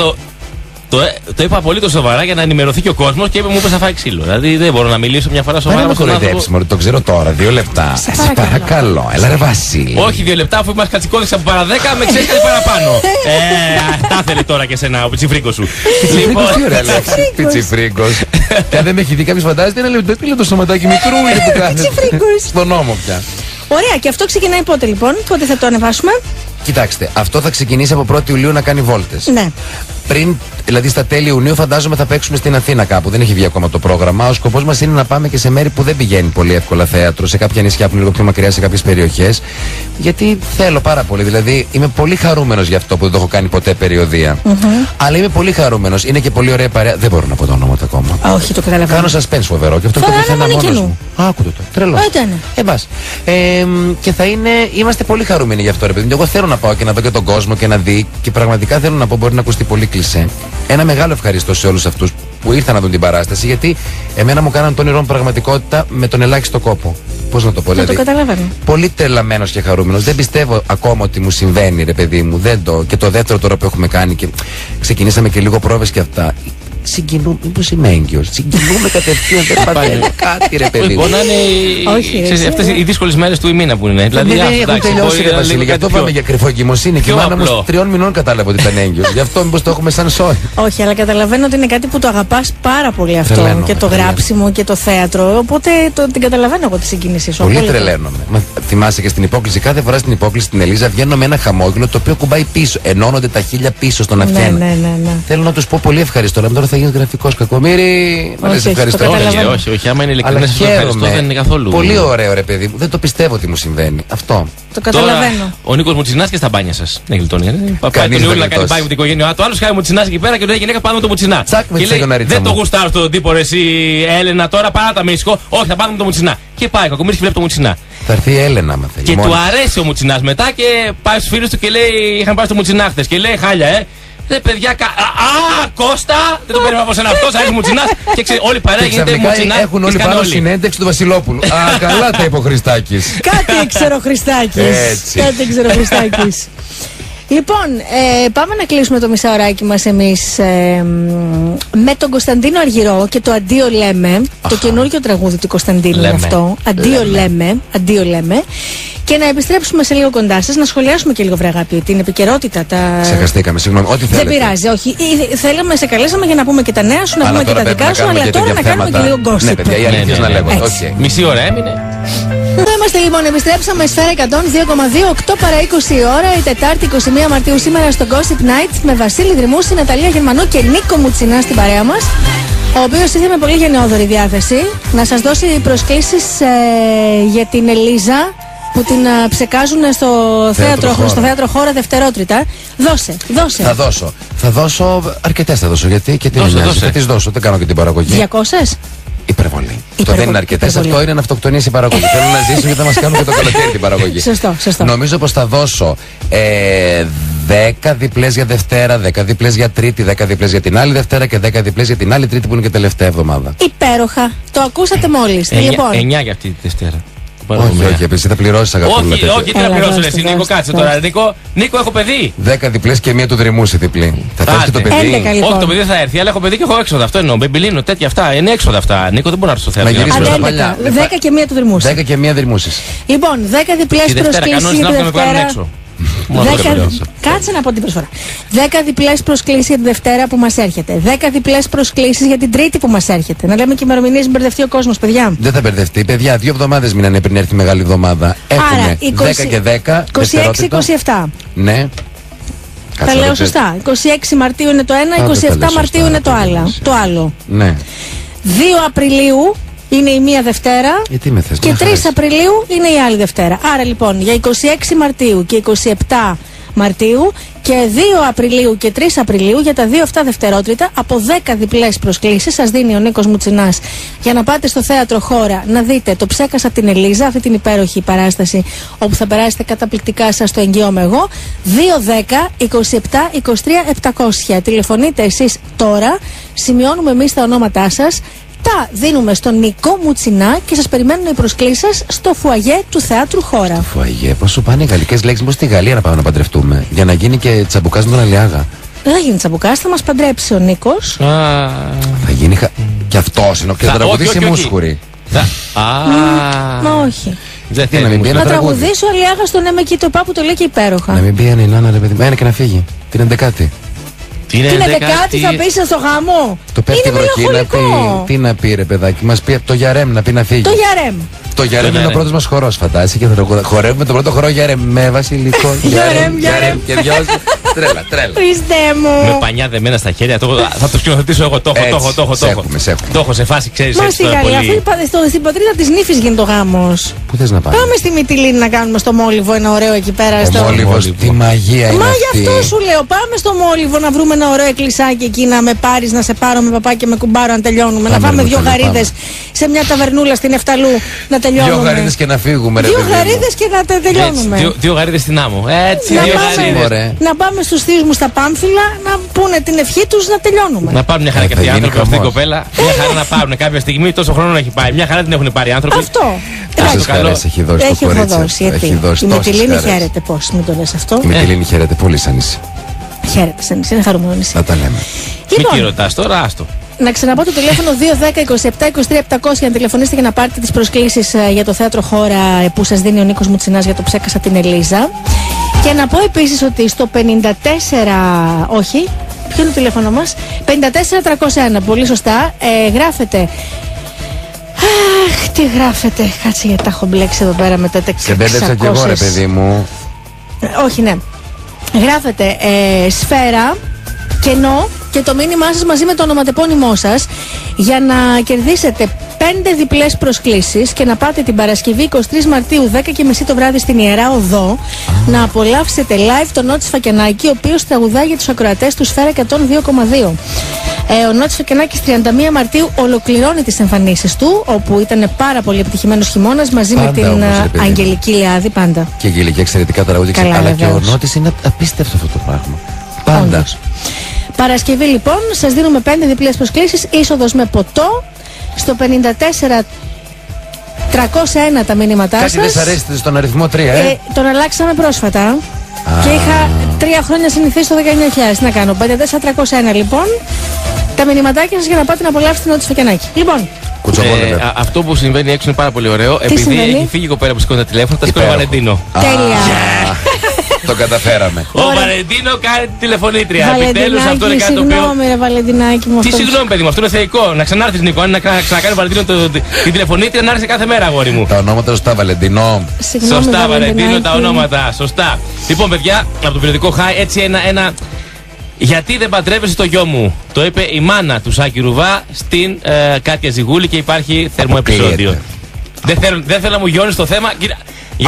Το είπα απολύτως σοβαρά για να ενημερωθεί και ο κόσμος και μου είπε θα φάει ξύλο. Δηλαδή δεν μπορώ να μιλήσω μια φορά σοβαρά. Δεν με κοροϊδέψει, μωρέ, το ξέρω τώρα. 2 λεπτά. Σας παρακαλώ. Έλα ρε Βασίλη. Όχι 2 λεπτά, αφού μας κατσικώδησε από παρά 10, με ξέρεις κάτι παραπάνω. Τα ήθελε τώρα και εσένα ο πιτσιφρίκος σου. Πιτσιφρίκος, τι ωραία λέξη. Πιτσιφρίκος. Και αν δεν με έχει δει κάποιος φαντάζεται, ένα λεπτό πήλε το σωματάκι μικρού είναι που κάνει. Στον νόμο πια. Ωραία, και αυτό ξεκινάει πότε λοιπόν, πότε θα το ανεβάσουμε? Κοιτάξτε, αυτό θα ξεκινήσει από 1η Ιουλίου να κάνει βόλτες. Ναι. Πριν, δηλαδή στα τέλη Ιουνίου, φαντάζομαι θα παίξουμε στην Αθήνα κάπου. Δεν έχει βγει ακόμα το πρόγραμμα. Ο σκοπός μας είναι να πάμε και σε μέρη που δεν πηγαίνει πολύ εύκολα θέατρο, σε κάποια νησιά που είναι λίγο πιο μακριά, σε κάποιες περιοχές. Γιατί θέλω πάρα πολύ. Δηλαδή, είμαι πολύ χαρούμενος γι' αυτό που δεν το έχω κάνει ποτέ περιοδία. Αλλά είμαι πολύ χαρούμενος. Είναι και πολύ ωραία παρέα. Δεν μπορώ να πω τα ονόματα ακόμα. Όχι, το καταλαβαίνω. Κάνω suspense φοβερό και αυτό το πεθαίνα μόνος μου. Άκουτο το. Τρελό. Και θα είναι. Είμαστε πολύ χαρούμενοι γι' αυτό, ρε παιδί. Εγώ θέλω να πάω και να δω και τον κόσμο και να δει. Και πραγματικά θέλω να πω, μπορεί να ακουστεί πολύ κλισέ. Ένα μεγάλο ευχαριστώ σε όλους αυτούς που ήρθαν να δουν την παράσταση, γιατί εμένα μου κάναν το όνειρό μου πραγματικότητα με τον ελάχιστο κόπο. Πώς να το πω, δηλαδή. Το καταλαβαίνω. Πολύ τρελαμένος και χαρούμενος. Δεν πιστεύω ακόμα ότι μου συμβαίνει, ρε παιδί μου. Δεν το. Και το δεύτερο τώρα που έχουμε κάνει και ξεκινήσαμε και λίγο πρόβες και αυτά. Συγκινούμε, μήπως είμαι έγκυος. Συγκινούμε κατευθείαν, δεν παθαίνω κάτι, ρε παιδί. Μπορεί να είναι αυτές οι δύσκολες μέρες του ημίνα που είναι. Δηλαδή δεν έχουν τελειώσει, ρε Βασίλη. Γι' αυτό πάμε για κρυφό εγκυμοσύνη. Και η μάνα μου 3 μηνών κατάλαβε ότι ήταν έγκυος. Γι' αυτό μήπως το έχουμε σαν σόι. Όχι, αλλά καταλαβαίνω ότι είναι κάτι που το αγαπάς πάρα πολύ αυτό. Και το γράψιμο και το θέατρο. Οπότε την καταλαβαίνω εγώ τη συγκίνησή σου. Πολύ τρελαίνομαι. Θυμάσαι και στην υπόκληση, κάθε φορά στην υπόκληση στην Ελίζα βγαίνω με ένα χαμόγελο το οποίο κουμπάει πίσω. Ενώνονται τα χείλια πίσω στον αυτιά. Θέλω να του πω πολύ ευχαριστώ. Αλλά τώρα θα γίνει γραφικός κακομοίρη. Μα λες ευχαριστώ. Όχι, άμα είναι ειλικρινές ευχαριστώ δεν είναι καθόλου. Πολύ ωραίο, ρε παιδί μου. Δεν το πιστεύω ότι μου συμβαίνει. Αυτό. Το καταλαβαίνω. Ο Νίκος Μουτσινάς και στα μπάνια σας. Δεν γλιτώνει. Πάει τον Ιούλιο να κάνει μπάνι με την οικογένειά του. Άλλος χάει Μουτσινάς εκεί πέρα και λέει γυναίκα πάνω με το Μουτσινά. Δεν το γουστάρω στον τύπο ρε εσύ Έλενα τώρα παρά τα μίσχο. Όχι, θα πάμε με το Μουτσινά. Και πάει κακομοίρη και βλέπει το Μουτσινά. Θα έρθει η Έλενα μα. Και του αρέσει ο Μουτσινάς μετά και πάει στους φίλους του και λέει είχαν πάει στο Μουτσινά χθες και λέει χάλια Ρε παιδιά, Κώστα! Δεν το περίμενα από σένα αυτό, θα έχει Μουτσινάς και όλη η παρέα γίνεται Μουτσινά. Έχουν όλοι πάνω συνέντευξη του Βασιλόπουλου. Καλά τα είπε ο Χριστάκης. Κάτι ήξερε ο Χριστάκης. Λοιπόν, πάμε να κλείσουμε το μισάωράκι μας εμείς με τον Κωνσταντίνο Αργυρό και το Αντίο Λέμε. Το καινούργιο τραγούδι του Κωνσταντίνου είναι αυτό. Αντίο Λέμε. Και να επιστρέψουμε σε λίγο κοντά σας, να σχολιάσουμε και λίγο, βρε αγάπη, την επικαιρότητα. Ξεχαστήκαμε, συγγνώμη, ό,τι θέλετε. Δεν πειράζει, όχι. Θέλαμε, σε καλέσαμε για να πούμε και τα νέα σου, να πούμε και τα δικά σου, αλλά τώρα να κάνουμε και λίγο gossip. Ναι, παιδιά, οι αλήθειες να λέγονται. Μισή ώρα έμεινε. Εδώ είμαστε λοιπόν, επιστρέψαμε Σφαίρα 102,2, 8 παρά 20 η ώρα, η Τετάρτη 21 Μαρτίου σήμερα στο Gossip Night με Βασίλη Δρυμούση, Ναταλία Γερμανού και Νίκο Μουτσινά στην παρέα μας, ο οποίος ήρθε με πολύ γενναιόδορη διάθεση να σας δώσει προσκλήσεις για την Ελίζα που την ψεκάζουν στο θέατρο Χώρα δευτερότριτα. Δώσε. Θα δώσω αρκετές γιατί και την νοιάζει. Θα τις δώσω, δεν κάνω και την παραγωγή. 200? Υπερβολή. Αυτό δεν είναι αρκετές, αυτό είναι να αυτοκτονήσει η παραγωγή. Θέλω να ζήσω γιατί θα μας κάνουν και το καλοκαίρι την παραγωγή. Σωστό. Νομίζω πως θα δώσω 10 διπλές για Δευτέρα, 10 διπλές για Τρίτη, 10 διπλές για την άλλη Δευτέρα και 10 διπλές για την άλλη Τρίτη που είναι και τελευταία εβδομάδα. Υπέροχα. Το ακούσατε μόλις. 9 για αυτή τη Δευτέρα. Όχι, εσύ θα πληρώσεις αγαπητοί. Όχι, τι να πληρώσω εσύ, Νίκο, κάτσε τώρα. Νίκο, έχω παιδί. 10 διπλές και μία του Δρυμούση διπλή. Θα φέρει και το παιδί. Όχι, το παιδί θα έρθει, αλλά έχω παιδί και έχω έξοδα. Αυτό εννοώ. Μπεμπιλίνο, τέτοια αυτά. Είναι έξοδα αυτά. Νίκο, δεν μπορεί να έρθει στο θέατρο. Να γυρίσουμε στα παλιά. 10 και μία του Δρυμούση. 10 και μία Δρυμούση. Λοιπόν, 10 διπλές προσκλήσεις για τη Δευτέρα. Κάτσε να πω την προσφορά. 10 διπλές προσκλήσεις για τη Δευτέρα που μας έρχεται. 10 διπλές προσκλήσεις για την Τρίτη που μας έρχεται. Να λέμε και ημερομηνίες, μην μπερδευτεί ο κόσμος, παιδιά. Δεν θα μπερδευτεί, παιδιά. 2 εβδομάδες μείνανε πριν έρθει η μεγάλη εβδομάδα. Έχουμε 10 και 10. 26-27. Ναι. Τα λέω σωστά. 26 Μαρτίου είναι το ένα, 27 Μαρτίου είναι το άλλο. Ναι. 2 Απριλίου είναι η μία Δευτέρα και 3 Απριλίου είναι η άλλη Δευτέρα. Άρα λοιπόν για 26 Μαρτίου και 27 Μαρτίου και 2 Απριλίου και 3 Απριλίου για τα 2 αυτά δευτερότριτα από 10 διπλές προσκλήσεις σας δίνει ο Νίκος Μουτσινάς για να πάτε στο θέατρο Χώρα να δείτε το Ψέκασα την Ελίζα, αυτή την υπέροχη παράσταση όπου θα περάσετε καταπληκτικά, σας το εγγυώμαι εγώ. 210-27-23-700. Τηλεφωνείτε εσείς τώρα, σημειώνουμε εμείς τα ονόματά σας, τα δίνουμε στον Νικό Μουτσινά και σας περιμένουν οι προσκλήσεις σας στο φουαγέ του Θεάτρου Χώρα. Το φουαγέ, πώς σου πάνε οι γαλλικές λέξεις, πώς στη Γαλλία να πάμε να παντρευτούμε, για να γίνει και τσαμπουκάς με τον Αλιάγα. Δεν θα γίνει τσαμπουκάς, θα μας παντρέψει ο Νίκος. Θα γίνει. Κι αυτός είναι. Και θα τραγουδήσει μουσχουρη. Όχι. Δεν θέλει να μην πει ένα τραγούδι. Θα τραγουδήσω Αλιάγαστο ναι με εκεί το πάπου το λέει και υπέροχα. Να μην πει ένα νάνα ρε παιδί. Ένα και να φύγει. Την 11η. Την 11η θα πει στο γάμο. Το πέφτει βροχή να πει. Τι να πει ρε παιδάκι. Μας πει το Γιαρέμ να πει να φύγει. Το Γιαρέμ. Το Γιαρέμ είναι ο πρώτος μας χορός, φαντάζει. Και θα χορεύουμε τον πρώτο χορό Γιαρέμ με βασιλικό. Γιαρέμ και δυο. Τρέλα. Χριστέ μου. Με πανιά δεμένα στα χέρια. Θα το σκηνοθετήσω εγώ. Το έχω σε φάση, ξέρεις. Μα στη Γαλλία, στην πατρίδα της Νύφης γίνεται ο γάμος. Πού θες να πάμε? Πάμε στη Μυτιλήνη να κάνουμε στο Μόλιβο ένα ωραίο εκεί πέρα. Ο Μόλιβος, τι μαγεία είναι. Μα γι' αυτό σου λέω. Πάμε στο Μόλιβο να βρούμε ένα ωραίο εκκλησάκι εκεί να με πάρεις, να σε πάρω με παπά και με κουμπάρο αν τελειώνουμε. Να φάμε 2 γαρίδες σε μια ταβερνούλα στην Εφταλού να τελειώνουμε. 2 γαρίδες και να φύγουμε, ρε 2 γαρίδες και να τελειώνουμε. 2 γαρίδες στην άμμο. Έτσι, 2 γαρίδες. Να πάμε στους θείους μου στα Πάμφυλα να πούνε την ευχή τους να τελειώνουμε. Να πάρουν μια χαρά και αυτοί οι άνθρωποι, αυτή η κοπέλα. Μια χαρά να πάρουν κάποια στιγμή, τόσο χρόνο έχει πάει. Μια χαρά την έχουν πάρει οι άνθρωποι. Αυτό. Πόσες χαρές έχει δώσει το κορίτσι. Έχει δώσει. Η Μυτιλήνη χαίρεται πώς, μην το λες αυτό. Η Μυτιλήνη χαίρεται πολύ σαν νησί. Χαίρεται σαν νησί, είναι χαρούμενο νησί. Θα τα λέμε. Λοιπόν, μην ρωτάς τώρα, άστο. Να ξαναπώ το τηλέφωνο 210-27-23-700 για να τηλεφωνήσετε και να πάρετε τις προσκλήσεις για το θέατρο Χώρα που σας δίνει ο Νίκος Μουτσινάς για το Ψέκασα την Ελίζα. Και να πω επίσης ότι στο 54. Όχι, ποιο είναι το τηλέφωνο μας? 54-301, πολύ σωστά. Γράφετε. Αχ, τι γράφετε? Κάτσε γιατί τα έχω μπλέξει εδώ πέρα με τα 600. Σε μπέρδεψα κι εγώ, ρε παιδί μου. Όχι, ναι. Γράφετε σφαίρα, κενό και το μήνυμά σας μαζί με το ονοματεπώνυμό σας για να κερδίσετε 5 διπλές προσκλήσεις και να πάτε την Παρασκευή 23 Μαρτίου 10:30 το βράδυ στην Ιερά Οδό να απολαύσετε live τον Νότσι Φακενάκη, ο οποίος τραγουδάει για τους ακροατές του Σφαίρα 102,2. Ο Νότσης Φακενάκης 31 Μαρτίου ολοκληρώνει τις εμφανίσεις του, όπου ήταν πάρα πολύ επιτυχημένος χειμώνας μαζί πάντα με την όμως, Αγγελική Λιάδη. Πάντα. Και Αγγελική εξαιρετικά τραγούδια. Αλλά βεβαίως. Και ο Νότης είναι απίστευτο αυτό το πράγμα. Πάντα. Όντως. Παρασκευή λοιπόν, σας δίνουμε 5 διπλές προσκλήσεις, είσοδος με ποτό στο 54-301 τα μηνύματά σας. Κάτι δεν σας αρέσει στον αριθμό 3, τον αλλάξαμε πρόσφατα. Και είχα 3 χρόνια συνηθίσει το 19.000. Να κάνω 54-301 λοιπόν. Τα μηνυματάκια σας για να πάτε να απολαύσετε την Νότι Φακενάκη. Λοιπόν. Αυτό που συμβαίνει έξω είναι πάρα πολύ ωραίο. Επειδή έχει φύγει η κοπέλα που σηκώνει τα τηλέφωνα, τα σηκώνει ο Βαλεντίνο. Τέλεια. Το καταφέραμε. Ο Βαλεντίνο κάνει τη τηλεφωνήτρια. Επιτέλους αυτό είναι κάτι το οποίο. Συγγνώμη, ρε Βαλεντινάκη μου. Τι συγγνώμη, παιδί μου, αυτό είναι θεϊκό. Να ξανάρθει Νικό, να ξανακάνει ο Βαλεντίνο την τηλεφωνήτρια, να έρθει κάθε μέρα, αγόρι μου. Τα ονόματα σωστά, Βαλεντινό. Σωστά, Βαλεντίνο, τα ονόματα. Σωστά. Λοιπόν, παιδιά, από το περιοδικό Χάι, έτσι ένα. Γιατί δεν παντρεύεσαι το γιο μου? Το είπε η μάνα του Σάκη Ρουβά στην Κάτια Ζιγούλη και υπάρχει θερμό επεισόδιο. Δεν θέλω να μου γιώνεις το θέμα.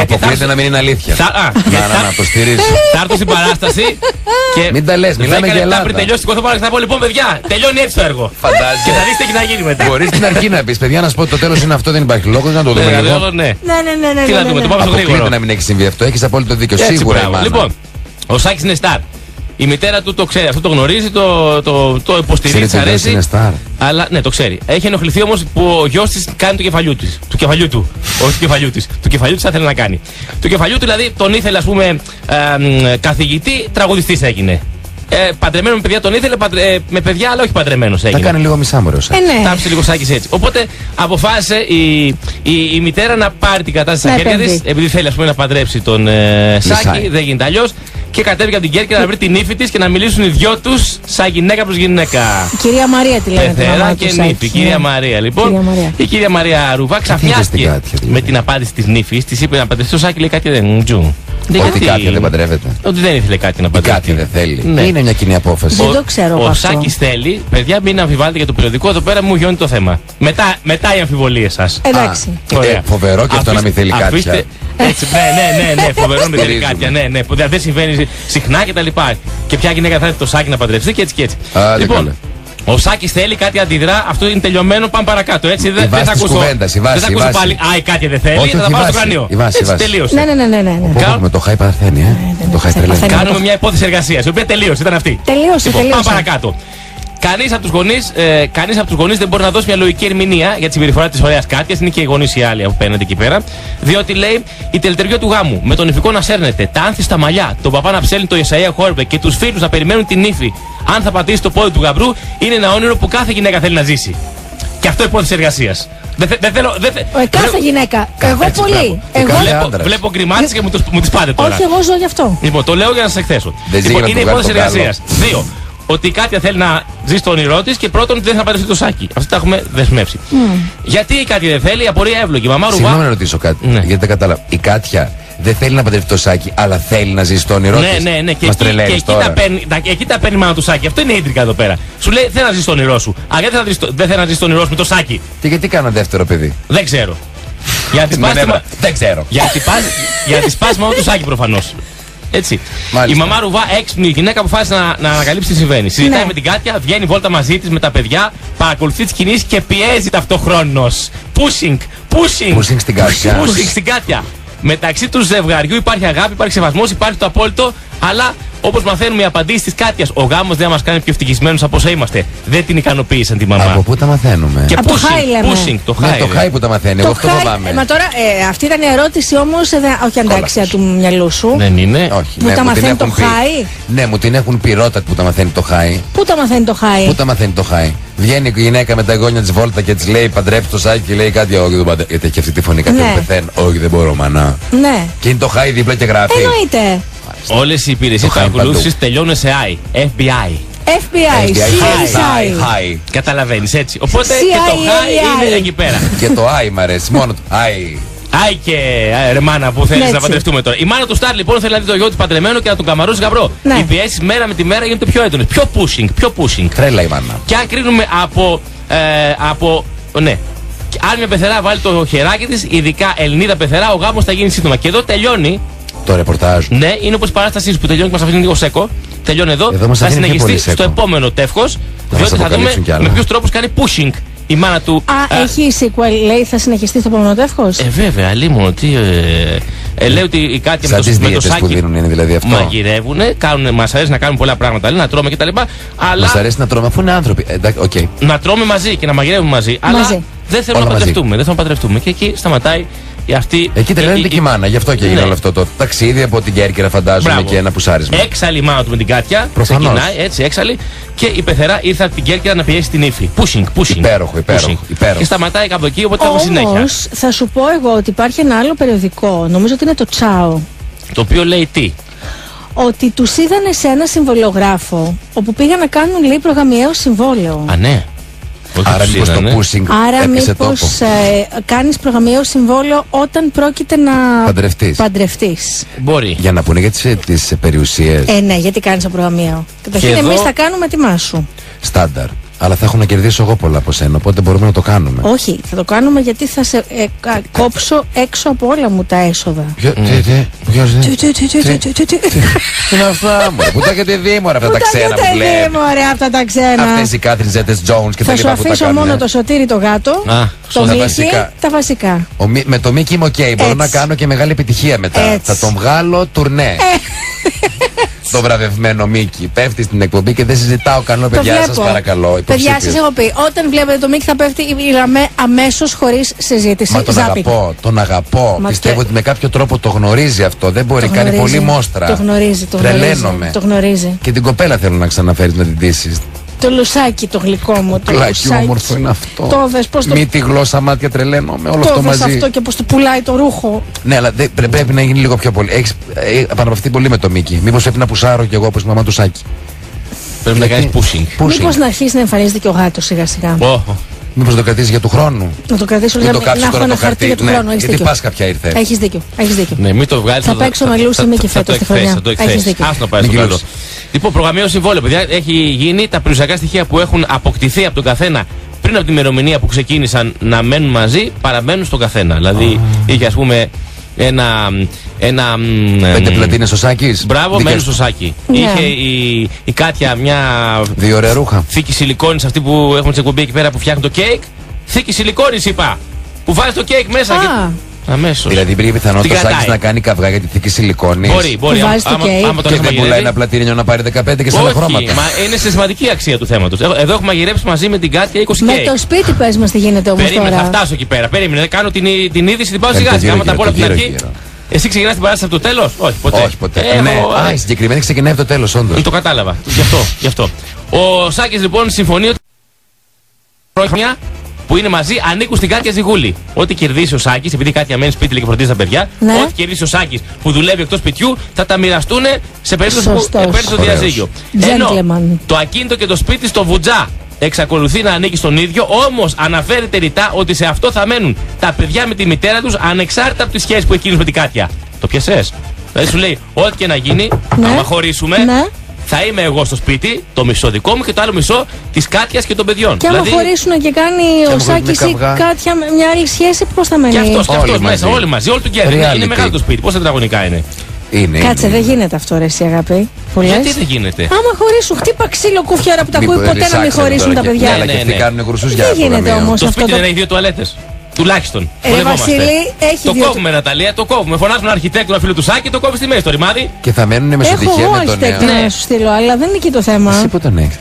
Αποκλείται να μην είναι αλήθεια. Να το στηρίζει. Θα έρθω στην παράσταση και. Μην τα λες, μιλάμε για Ελλάδα. Πριν τελειώσει την κόθο, θα πω λοιπόν, παιδιά, τελειώνει έτσι το έργο. Φαντάζεσαι. Και θα δείτε τι να γίνει μετά. Μπορείς στην αρχή να πεις, παιδιά, να σου πω το τέλος είναι αυτό, δεν υπάρχει λόγος να το δούμε λίγο. Ναι. Τι να δούμε, το πάμε στο γρήγορο. Αποκλείται να μην έχει συμβεί αυτό, έχεις απόλυτο δίκιο. Σίγουρα η μάνα. Λοιπόν, ο Σάκης είναι στάρ. Η μητέρα του το ξέρει, αυτό το γνωρίζει, το υποστηρίζει, της αρέσει. Είναι στάρ. Αλλά ναι, το ξέρει. Έχει ενοχληθεί όμως που ο γιος της κάνει το κεφαλιού της. Του κεφαλιού του. Όχι του κεφαλιού της. Του κεφαλιού της θα ήθελε να κάνει. Του κεφαλιού του δηλαδή τον ήθελε, ας πούμε, καθηγητή, τραγουδιστής έγινε. Παντρεμένο με παιδιά τον ήθελε, με παιδιά αλλά όχι παντρεμένος έγινε. Τα κάνει λίγο μισάμορος. Ναι. Τάψε λίγο Σάκης έτσι. Οπότε αποφάσισε η μητέρα να πάρει την κατάσταση στα χέρια της, επειδή θέλει, ας πούμε, να παντρέψει τον Σάκη, δεν γίνεται αλλιώς. Και κατέβηκε από την Κέρκυρα να βρει την ύφη της και να μιλήσουν οι δυο τους σαν γυναίκα προς γυναίκα. Κυρία Μαρία τη λένε. Πεθερά και νύφη. Κυρία Μαρία. Λοιπόν, η κυρία Μαρία Ρουβά ξαφνιάστηκε με την απάντηση της νύφης. Της είπε να παντρευτεί. Ο Σάκη λέει κάτι δεν τζου. Ότι κάποια δεν παντρεύεται. Ότι δεν ήθελε κάτι να παντρευτεί. Κάτι δεν θέλει. Ναι. Είναι μια κοινή απόφαση. Δεν το ξέρω. Ο Σάκης θέλει. Παιδιά, μην αμφιβάλλετε για το περιοδικό. Εδώ πέρα μου γιώνει το θέμα. Μετά οι αμφιβολίες σας. Εντάξει. Φοβερό και αυτό να μην θέλει κάτι. Ναι, φοβερό με θέλει κάτι. Ναι, που δεν συμβαίνει συχνά κτλ. Και ποια γυναίκα θα έρθει το Σάκη να παντρευτεί και έτσι. Λοιπόν, ο Σάκης θέλει, κάτι αντιδρά, αυτό είναι τελειωμένο, πάμε παρακάτω. Έτσι δεν θα ακούσω. Δεν θα ακούσω πάλι. Α, κάτι δεν θέλει, θα τα πάω στο κρανίο. Έτσι τελείωσε. Ναι. Με το Χάι παραθένει, το Χάι τρελαίνει. Κάνουμε μια υπόθεση εργασίας, η οποία τελείωσε, ήταν αυτή. Τελείωσε. Πάμε παρακάτω. Κανείς από τους γονείς δεν μπορεί να δώσει μια λογική ερμηνεία για τη συμπεριφορά της ωραίας Κάτιας. Είναι και οι γονείς οι άλλοι απέναντι εκεί πέρα. Διότι λέει η τελετουργία του γάμου με τον ηφικό να σέρνεται, τα άνθη στα μαλλιά, τον παπά να ψέλνει το Ιεσαία Χόρβε και τους φίλους να περιμένουν την ύφη Αν θα πατήσει το πόδι του γαμπρού, είναι ένα όνειρο που κάθε γυναίκα θέλει να ζήσει. Και αυτό υπόθεση εργασίας. Κάθε γυναίκα. Εγώ πολύ. Βλέπω γκριμάτσες και μου τις πάτε τώρα. Όχι, εγώ ζω γι' αυτό. Λοιπόν, το λέω για να σας εκθέσω. Λοιπόν, είναι υπόθεση εργασίας. 2. Ότι η Κάτια θέλει να ζει στο όνειρό της και πρώτον ότι δεν θα παντρευτεί το Σάκη. Αυτό τα έχουμε δεσμεύσει. Γιατί η Κάτια δεν θέλει, η απορία εύλογη. Μαμά Ρουβά. Συγγνώμη να ρωτήσω κάτι. Ναι. Γιατί δεν κατάλαβα. Η Κάτια δεν θέλει να παντρευτεί το Σάκη, αλλά θέλει να ζει στο όνειρό της. Ναι. Και εκεί τα παίρνει η μάνα του Σάκη. Αυτό είναι ίντρικα εδώ πέρα. Σου λέει θέλει να ζει στο όνειρό σου. Γιατί δεν θέλει να ζει στο όνειρό σου με το Σάκη. Και γιατί κάνω δεύτερο παιδί. Δεν ξέρω. Δεν ξέρω. Για τη σπάση μόνο του Σάκη προφανώς. Έτσι. Μάλιστα. Η μαμά Ρουβά, έξυπνη γυναίκα, αποφάσισε να ανακαλύψει τι συμβαίνει. Συζητάει με την Κάτια, βγαίνει βόλτα μαζί της με τα παιδιά, παρακολουθεί τις κινήσεις και πιέζει ταυτόχρονος. Pushing στην Κάτια. Pushing στην Κάτια. Μεταξύ του ζευγαριού υπάρχει αγάπη, υπάρχει σεβασμός, υπάρχει το απόλυτο, αλλά όπως μαθαίνουμε οι απαντήσεις της Κάτιας, ο γάμος δεν μας κάνει πιο ευτυχισμένους από όσα είμαστε. Δεν δεν την ικανοποίησαν τη μαμά. Από πού τα μαθαίνουμε? Και από pushing, το high. Το high που τα μαθαίνει, εγώ αυτό φοβάμαι. Μα τώρα αυτή ήταν η ερώτηση όμως, όχι αντάξια του μυαλού σου. Δεν είναι. Όχι, που τα μαθαίνει το high. Ναι, μου την έχουν πει ρώτα που τα μαθαίνει το high. Πού τα μαθαίνει το high? Πού τα μαθαίνει το high? Βγαίνει η γυναίκα με τα εγγόνια της βόλτα και της λέει παντρέψει το Σάκη και λέει κάτι. Όχι, δεν παντρεύω. Γιατί έχει αυτή τη φωνή, κάτι που πεθαίνει. Όχι, δεν μπορώ, μανά. Ναι. Και είναι το high δίπλα και γράφει. Εννοείται. Όλες οι υπηρεσίες παρακολούθησης τελειώνουν σε I. FBI. FBI, CSI. Καταλαβαίνεις έτσι. Οπότε και το high είναι εκεί πέρα. Και το I μ' αρέσει, μόνο το I. Άι και ρε μάνα που θέλεις να παντρευτούμε τώρα. Η μάνα του Σταρ λοιπόν θέλει να δει το γιο της παντρεμένο και να τον καμαρώσει γαμπρό. Ναι. Οι πιέσεις μέρα με τη μέρα γίνονται πιο έντονες. Πιο pushing. Τρέλα η μάνα. Και αν κρίνουμε από. Ναι. Αν μια πεθερά βάλει το χεράκι της, ειδικά Ελληνίδα πεθερά, ο γάμος θα γίνει σύντομα. Και εδώ τελειώνει. Το ρεπορτάζ. Ναι, είναι όπως η παράστασή που τελειώνει και μας αφήνει λίγο σέκο. Τελειώνει εδώ. Θα συνεχιστεί στο επόμενο τεύχος. Διότι θα δούμε με ποιους τρόπους κάνει pushing η μάνα του. Έχει sequel, λέει, θα συνεχιστεί στο επόμενο τεύχος. Βέβαια, αλλήμον. Λέει ότι η Κάτια με το Σάκη που δίνουν είναι δηλαδή αυτό. Μαγειρεύουνε, μας αρέσει να κάνουμε πολλά πράγματα, λέει, να τρώμε κτλ. Μας αρέσει να τρώμε αφού είναι άνθρωποι. Okay. Να τρώμε μαζί και να μαγειρεύουμε μαζί. Αλλά δεν θέλουμε να παντρευτούμε. Δεν θέλουμε να παντρευτούμε. Και εκεί σταματάει. Εκεί τρελαίνεται και η μάνα, γι' αυτό και έγινε όλο αυτό το ταξίδι από την Κέρκυρα, φαντάζομαι, και ένα πουσάρισμα. Έξαλλη η μάνα του με την Κάτια. Προφανώς. Ξεκινάει έτσι, έξαλλη. Και η πεθερά ήρθε από την Κέρκυρα να πιέσει την ύφη. Pushing. Υπέροχο. Και σταματάει κάπου εκεί, οπότε έχουμε συνέχεια. Όμως θα σου πω εγώ ότι υπάρχει ένα άλλο περιοδικό, νομίζω ότι είναι το Ciao. Το οποίο λέει τι? Ότι τους είδανε σε ένα συμβολιογράφο, όπου πήγαν να κάνουν, λέει, προγαμιαίο συμβόλαιο. Α, ναι. Άρα μήπως το pushing έπισε τόπο. Κάνεις προγαμιαίο συμβόλαιο όταν πρόκειται να παντρευτείς. Μπορεί. Για να πούνε για τις περιουσίες. Ναι, γιατί κάνεις το προγαμιαίο. Καταρχήν εμείς θα κάνουμε ετοιμάσου. Στάνταρ. Αλλά θα έχω να κερδίσω εγώ πολλά από σένα, οπότε μπορούμε να το κάνουμε. Όχι, θα το κάνουμε γιατί θα σε κόψω έξω από όλα μου τα έσοδα. Τι είναι αυτά, μωρέ, που τα έχετε δει, μωρέ, αυτά τα ξένα που βλέπω. Αυτές οι Κάθριν Ζέτες Τζόουνς και τα λοιπά που τα κάνουν. Θα σου αφήσω μόνο το Σωτήρι το γάτο, το Μίκη, τα βασικά. Με το Μίκη είμαι οκ, μπορώ να κάνω και μεγάλη επιτυχία μετά. Θα τον βγάλω τουρνέ. Το βραβευμένο Μίκη πέφτει στην εκπομπή και δεν συζητάω κανένα, παιδιά, σας παρακαλώ. Παιδιά, σας έχω πει, όταν βλέπετε το Μίκη θα πέφτει αμέσως χωρίς συζήτηση. Μα τον αγαπώ. Πιστεύω ότι με κάποιο τρόπο το γνωρίζει αυτό. Δεν μπορεί, κάνει πολύ μόστρα. Το γνωρίζει. Τρελαίνομαι. Και την κοπέλα θέλω να ξαναφέρεις να την ντύσεις. Το λουσάκι το γλυκό μου. Το λουσάκι όμορφο είναι αυτό. Το δες πώς το. Μη τη γλώσσα, μάτια, τρελαίνομαι. Όλο αυτό μαζί. Αυτό και πώς το πουλάει το ρούχο. Ναι, αλλά πρέπει να γίνει λίγο πιο πολύ. Έχεις επαναπαυθεί πολύ με το Μίκη. Μήπως πρέπει να πουσάρω κι εγώ όπως η μαμά του Σάκη. Πρέπει να κάνεις pushing. Μήπως να αρχίσει να εμφανίζεται και ο γάτος σιγά-σιγά. Μήπως το κρατήσει για του χρόνου. Να το κρατήσω να έχω ένα χαρτί για του χρόνου. Γιατί πας κάποια ήρθε. Έχεις δίκιο. Ναι, μην το βγάλεις. Θα παίξω με Λούση Μίκη φέτος τη χρονιά. Έχεις δίκιο. Ας το πάει στο καλό. Λοιπόν, προγραμμαίο συμβόλαιο, παιδιά, έχει γίνει. Τα περιουσιακά στοιχεία που έχουν αποκτηθεί από τον καθένα πριν από την ημερομηνία που ξεκίνησαν να μένουν μαζί, παραμένουν στον καθένα. Δηλαδή, είχε ας πούμε ένα 5 πλατίνες ο Σάκης. Μπράβο, μένουν στο Σάκη. Είχε η Κάτια μια 2 ωραία ρούχα. Θήκη σιλικόνης, αυτή που έχουμε την εκπομπή εκεί πέρα που φτιάχνει το κέικ. Θήκη σιλικόνης, είπα. Που βάζει το κέικ μέσα. Αμέσως. Δηλαδή υπήρχε πιθανότητα ο Σάκης να κάνει καυγά για τη θήκη σιλικόνης. Μπορεί. Άμα και δεν πουλάει ένα πλατίνιο να πάρει 15 και σε άλλα χρώματα. Μα είναι σε σημαντική αξία του θέματος. Εδώ έχουμε μαγειρέψει μαζί με την Κάτια 20 κέικ. Με το σπίτι πες μας τι γίνεται όμως τώρα. Περίμενε, θα φτάσω εκεί πέρα. Περίμενε, κάνω την είδηση, την πάω σιγά σιγά. Άμα τα πω από την αρχή. Εσύ ξεκινάς την παράσταση από το τέλος? Όχι, ποτέ. Όχι, ποτέ. Ναι, η συγκεκριμένη ξεκινάει από το τέλος, όντως. Το κατάλαβα. Γι' αυτό. Ο Σάκης λοιπόν συμφωνεί ότι χρόνια που είναι μαζί ανήκουν στην Κάτια Ζυγούλη. Ό,τι κερδίσει ο Σάκης, επειδή Κάτια μένει σπίτι και φροντίζει τα παιδιά, ό,τι κερδίσει ο Σάκης που δουλεύει εκτός σπιτιού, θα τα μοιραστούν σε περίπτωση που παίρνει το διαζύγιο. Ενώ το ακίνητο και το σπίτι στο Βουτζά εξακολουθεί να ανήκει στον ίδιο, όμως αναφέρεται ρητά ότι σε αυτό θα μένουν τα παιδιά με τη μητέρα τους ανεξάρτητα από τη σχέση που έχει με την Κάτια. Το πιασες? Δηλαδή σου λέει, ό,τι και να γίνει, άμα χωρίσουμε, θα είμαι εγώ στο σπίτι, το μισό δικό μου και το άλλο μισό της Κάτιας και των παιδιών. Και άμα χωρίσουν και κάνει ο Σάκης ή Κάτια μια άλλη σχέση, πώς θα μένει? Και αυτός μέσα, όλοι μαζί, όλοι του γκέρι. Είναι μεγάλο το σπίτι, πόσα τετραγωνικά είναι? Κάτσε, δεν γίνεται αυτό, ρε εσύ αγάπη. Γιατί δεν γίνεται? Άμα χωρίσουν, χτύπα ξύλο κουφιάρα που τα ακούει ποτέ να μην χωρίσουν τα παιδιά. Δεν γίνεται όμως αυτό. Το σπίτι δεν έχει 2 τουαλέτες. Τουλάχιστον. Βασίλη, έχει το κόβουμε, Ναταλία, το κόβουμε. Φωνάζουμε ένα αρχιτέκτονα φίλο του Σάκη, το κόβει στη μέση το ρημάδι. Και θα μένουν μεσοτυχία με τον νέο. Αρχιτέκτονα να σου στείλω, αλλά δεν είναι εκεί το θέμα. Εσύ που τον έχεις?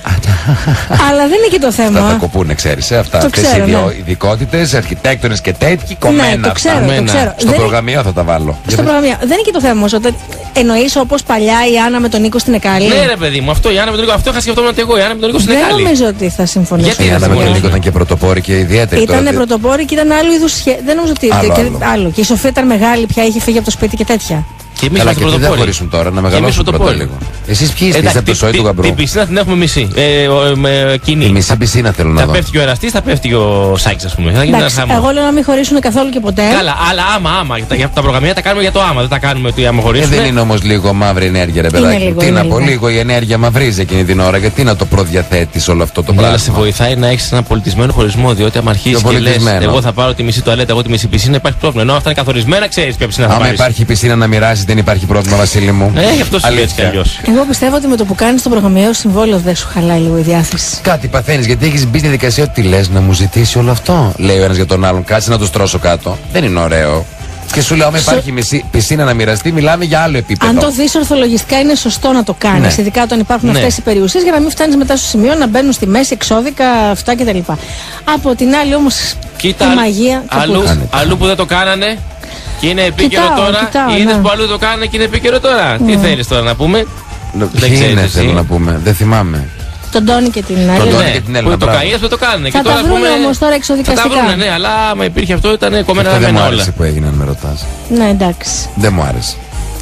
Αλλά δεν είναι εκεί το θέμα. Αυτά τα κοπούνε, ξέρεις, αυτά. Αυτές οι ειδικότητες, αρχιτέκτονες και τέτοιοι, κομμένα. Ναι, το ξέρω. Στο προγραμμίο θα τα βάλω. Στο προγραμμίο. Δεν είναι εκεί το θέμα όμως. Εννοείς όπως παλιά η Άννα με τον Νίκο στην Εκάλη? Ναι, ρε παιδί μου, αυτό η Άννα με τον Νίκο, αυτό είχα σκεφτόμουν εγώ. Η Άννα με τον Νίκο στην Εκάλη. Δεν νομίζω ότι θα συμφωνήσω. Γιατί η Άννα με τον Νίκο ήταν και πρωτοπόρη και ιδιαίτερη. Ήταν πρωτοπόρη και ήταν άλλου είδους σχέση. Δεν νομίζω ότι. Άλλο. Και η Σοφία ήταν μεγάλη, πια είχε φύγει από το σπίτι και τέτοια. Και εμείς είμαστε πρωτοπόροι. Δεν χωρίσουν τώρα, να μεγαλώσουν πρώτα λίγο. Εσείς ποιοι είστε από το σόι του γαμπρού? Την πισίνα την έχουμε μισή. Κοινή. Η μισή πισίνα θέλω να δω. Θα πέφτει και ο εραστής, θα πέφτει και ο Σάκης, ας πούμε. Εγώ λέω να μην χωρίσουν καθόλου και ποτέ. Καλά, αλλά άμα. Για τα προγραμμία τα κάνουμε για το άμα. Δεν τα κάνουμε ότι άμα χωρίσουν. Δεν είναι όμως λίγο μαύρη ενέργεια, ρε παιδάκι? Τι να πω, λίγο η ενέργεια μαυρίζει εκείνη την ώρα. Γιατί να το προδιαθέτεις όλο αυτό το πράγμα? Αλλά σε βοηθάει να έχεις ένα πολιτισμένο χωρισμό. Διότι άμα αρχίσει και λες, εγώ θα πάρω τη μισή τουαλέτα, εγώ τη μισή πισίνα, υπάρχει πρόβλημα. Ενώ αυτά είναι καθορισμένα, ξέρεις ποια πισίνα θα πάρεις. Άμα υπάρχει πισίνα να μοιράζει, δεν υπάρχει πρόβλημα, Βασίλη μου. Γι' αυτό σου λέει έτσι κι αλλιώς. Εγώ πιστεύω ότι με το που κάνεις το προγραμμαίο συμβόλαιο δεν σου χαλάει λίγο η διάθεση. Κάτι παθαίνεις, γιατί έχεις μπει στη δικασία ότι λες να μου ζητήσει όλο αυτό. Λέει ο ένας για τον άλλον, κάτσε να το στρώσω κάτω. Δεν είναι ωραίο. Και σου λέω, άμα υπάρχει μισή πισίνα να μοιραστεί, μιλάμε για άλλο επίπεδο. Αν το δεις ορθολογιστικά, είναι σωστό να το κάνεις. Ναι. Ειδικά όταν υπάρχουν αυτές οι περιουσίες, για να μην φτάνεις μετά στο σημείο να μπαίνουν στη μέση εξώδικα αυτά κτλ. Από την άλλη όμως, η μαγεία. Αλλού που δεν το κάνανε. Και είναι επίκαιρο τώρα. Είδες που αλλού το κάνανε και είναι επίκαιρο τώρα. Τι θέλεις τώρα να πούμε? Δεν ξέρεις. Θέλω να πούμε. Δεν θυμάμαι. Τον Τόνι και την Έλληνα. Που το καΐες που το κάνανε. Θα τα βρούνε όμως τώρα εξοδικαστικά. Θα τα βρούνε, ναι, αλλά άμα υπήρχε αυτό ήταν κομμένα δεν μου άρεσε που έγινε, αν με ρωτάς. Ναι, εντάξει. Δεν μου άρεσε.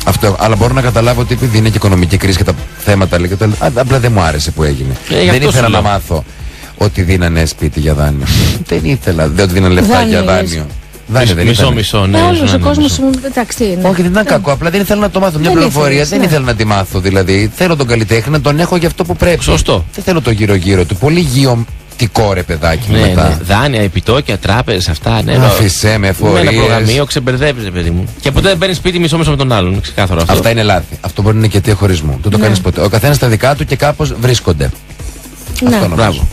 Αυτό, αλλά μπορώ να καταλάβω ότι επειδή είναι και οικονομική κρίση και τα θέματα λέει, απλά δεν μου άρεσε που έγινε. Δεν ήθελα να μάθω ότι δίνανε σπίτι για δάνειο. Δεν ήθελα. Δεν ότι δίνανε λεφτά για δάνειο. Μισό, ναι. Όλος ο κόσμος, εντάξει. Όχι, δεν ήταν κακό. Απλά δεν ήθελα να το μάθω. Μια πληροφορία δεν ήθελα να τη μάθω. Δηλαδή, θέλω τον καλλιτέχνη να τον έχω για αυτό που πρέπει. Σωστό. Δεν θέλω το γύρω-γύρω του. Πολύ γεωμτικό ρε παιδάκι μετά. Ναι. Δάνεια, επιτόκια, τράπεζες, αυτά. Ναι, αφησέ με φορείες. Με ένα προγραμμίο ξεμπερδεύεις, ρε παιδί μου. Και ποτέ δεν παίρνει σπίτι μισό με τον άλλον. Ξεκάθαρο αυτό. Αυτά είναι λάθη. Αυτό μπορεί να είναι και αιτία χωρισμού. Δεν το κάνεις ποτέ. Ο καθένας τα δικά του και κάπως βρίσκονται. Αυτό μπράβο.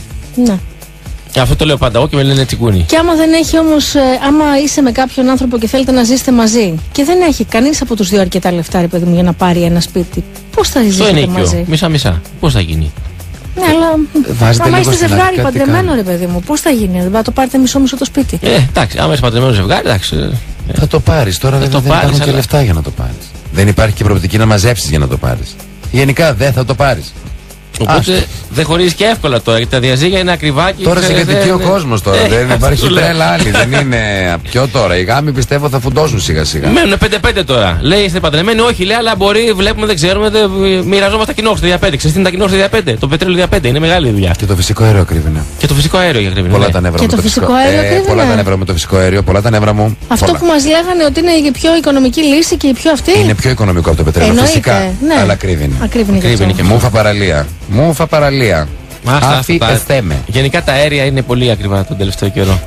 Ναι. Αυτό το λέω πάντα εγώ και με λένε τσικούνι. Και άμα δεν έχει όμως, άμα είσαι με κάποιον άνθρωπο και θέλετε να ζήσετε μαζί και δεν έχει κανείς από τους δύο αρκετά λεφτά, ρε παιδί μου, για να πάρει ένα σπίτι, πώς θα ζήσετε μαζί? Μισά-μισά. Πώς θα γίνει? Ναι, αλλά άμα είστε ζευγάρι παντρεμένο, ρε παιδί μου, πώς θα γίνει? Δεν θα το πάρετε μισό-μισό το σπίτι? Εντάξει, άμα είσαι παντρεμένο ζευγάρι, εντάξει. Θα το πάρεις τώρα, δεν υπάρχουν και λεφτά για να το πάρεις. Δεν υπάρχει και προοπτική να μαζέψεις για να το πάρεις. Γενικά δεν θα το πάρεις. Οπότε δεν χωρίζει και εύκολα τώρα γιατί τα διαζύγια είναι ακριβά και. Τώρα συγκατοικεί ο κόσμος τώρα. Δεν υπάρχει τρέλα άλλη. Δεν είναι. Ποιο τώρα. Οι γάμοι πιστεύω θα φουντώσουν σιγά-σιγά. Μένουν 5-5 τώρα. Λέει είστε παντρεμένοι, όχι λέει, αλλά μπορεί, βλέπουμε, δεν ξέρουμε. Μοιραζόμαστε κοινόχρηστα για 5. Ξέρετε τι είναι τα κοινόχρηστα για 5. Το πετρέλαιο για 5 είναι μεγάλη δουλειά. Και το φυσικό αέριο ακρίβεινε. Και το φυσικό αέριο για ακρίβεινε. Πολλά τα νεύρα μου. Πολλά τα νεύρα με το φυσικό αέριο. Πολλά τα νεύρα μου. Αυτό που μας λέγανε ότι είναι η πιο οικονομική λύση και η πιο αυτή. Είναι πιο οικονομικό από το πετρέλαιο. Φυσικά. Αλλά ακρίβεινε. Μούφα παραλία. Άφη εστέμε. Γενικά τα αέρια είναι πολύ ακριβά τον τελευταίο καιρό.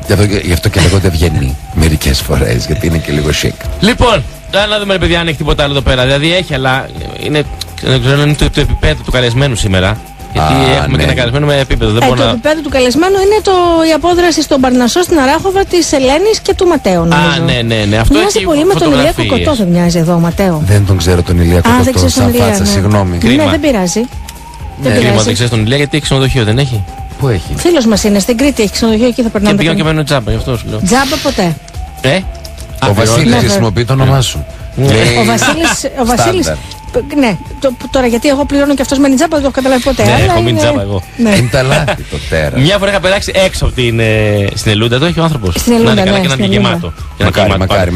Γι' αυτό και λέγονται βγαίνει μερικές φορές, γιατί είναι και λίγο chic. Λοιπόν, να δούμε, παιδιά, αν έχει τίποτα άλλο εδώ πέρα. Δηλαδή έχει, αλλά είναι, δεν ξέρω αν είναι το επίπεδο του καλεσμένου σήμερα. Γιατί έχουμε και ένα καλεσμένο με επίπεδο. Το επίπεδο του καλεσμένου είναι η απόδραση στον Παρνασσό, στην Αράχοβα, της Ελένης και του Ματέου. Ναι. Αυτό μοιάζει πολύ με τον Ηλία Κοκοτό, δεν μοιάζει εδώ ο Ματέο? Δεν τον ξέρω τον Ηλία Κοκοτό. Σαν φάτσα, συγγνώμη. Ναι, δεν πειράζει. Κρίμα, δεν ξέρει τον Ηλία γιατί έχει ξενοδοχείο, δεν έχει? Πού έχει? Φίλος μας είναι, στην Κρήτη έχει ξενοδοχείο, εκεί θα περνάμε. Και πήγαν και μένουν τζάμπα, γι' αυτό σου λέω. Τζάμπα ποτέ. Ο Βασίλης χρησιμοποιεί το όνομά σου. Ο Βασίλης. Ναι, τώρα γιατί εγώ πληρώνω και αυτός με νιτζάπα δεν το έχω καταλάβει ποτέ. Ναι, έχω μείνει τζάπα εγώ. Είναι τα λάθη το τέρα. Μια φορά είχα περάσει έξω από στην Ελούντα, το έχει ο άνθρωπος. Στην Ελούντα, να είναι καλά και να είναι γεμάτο. Μακάρι.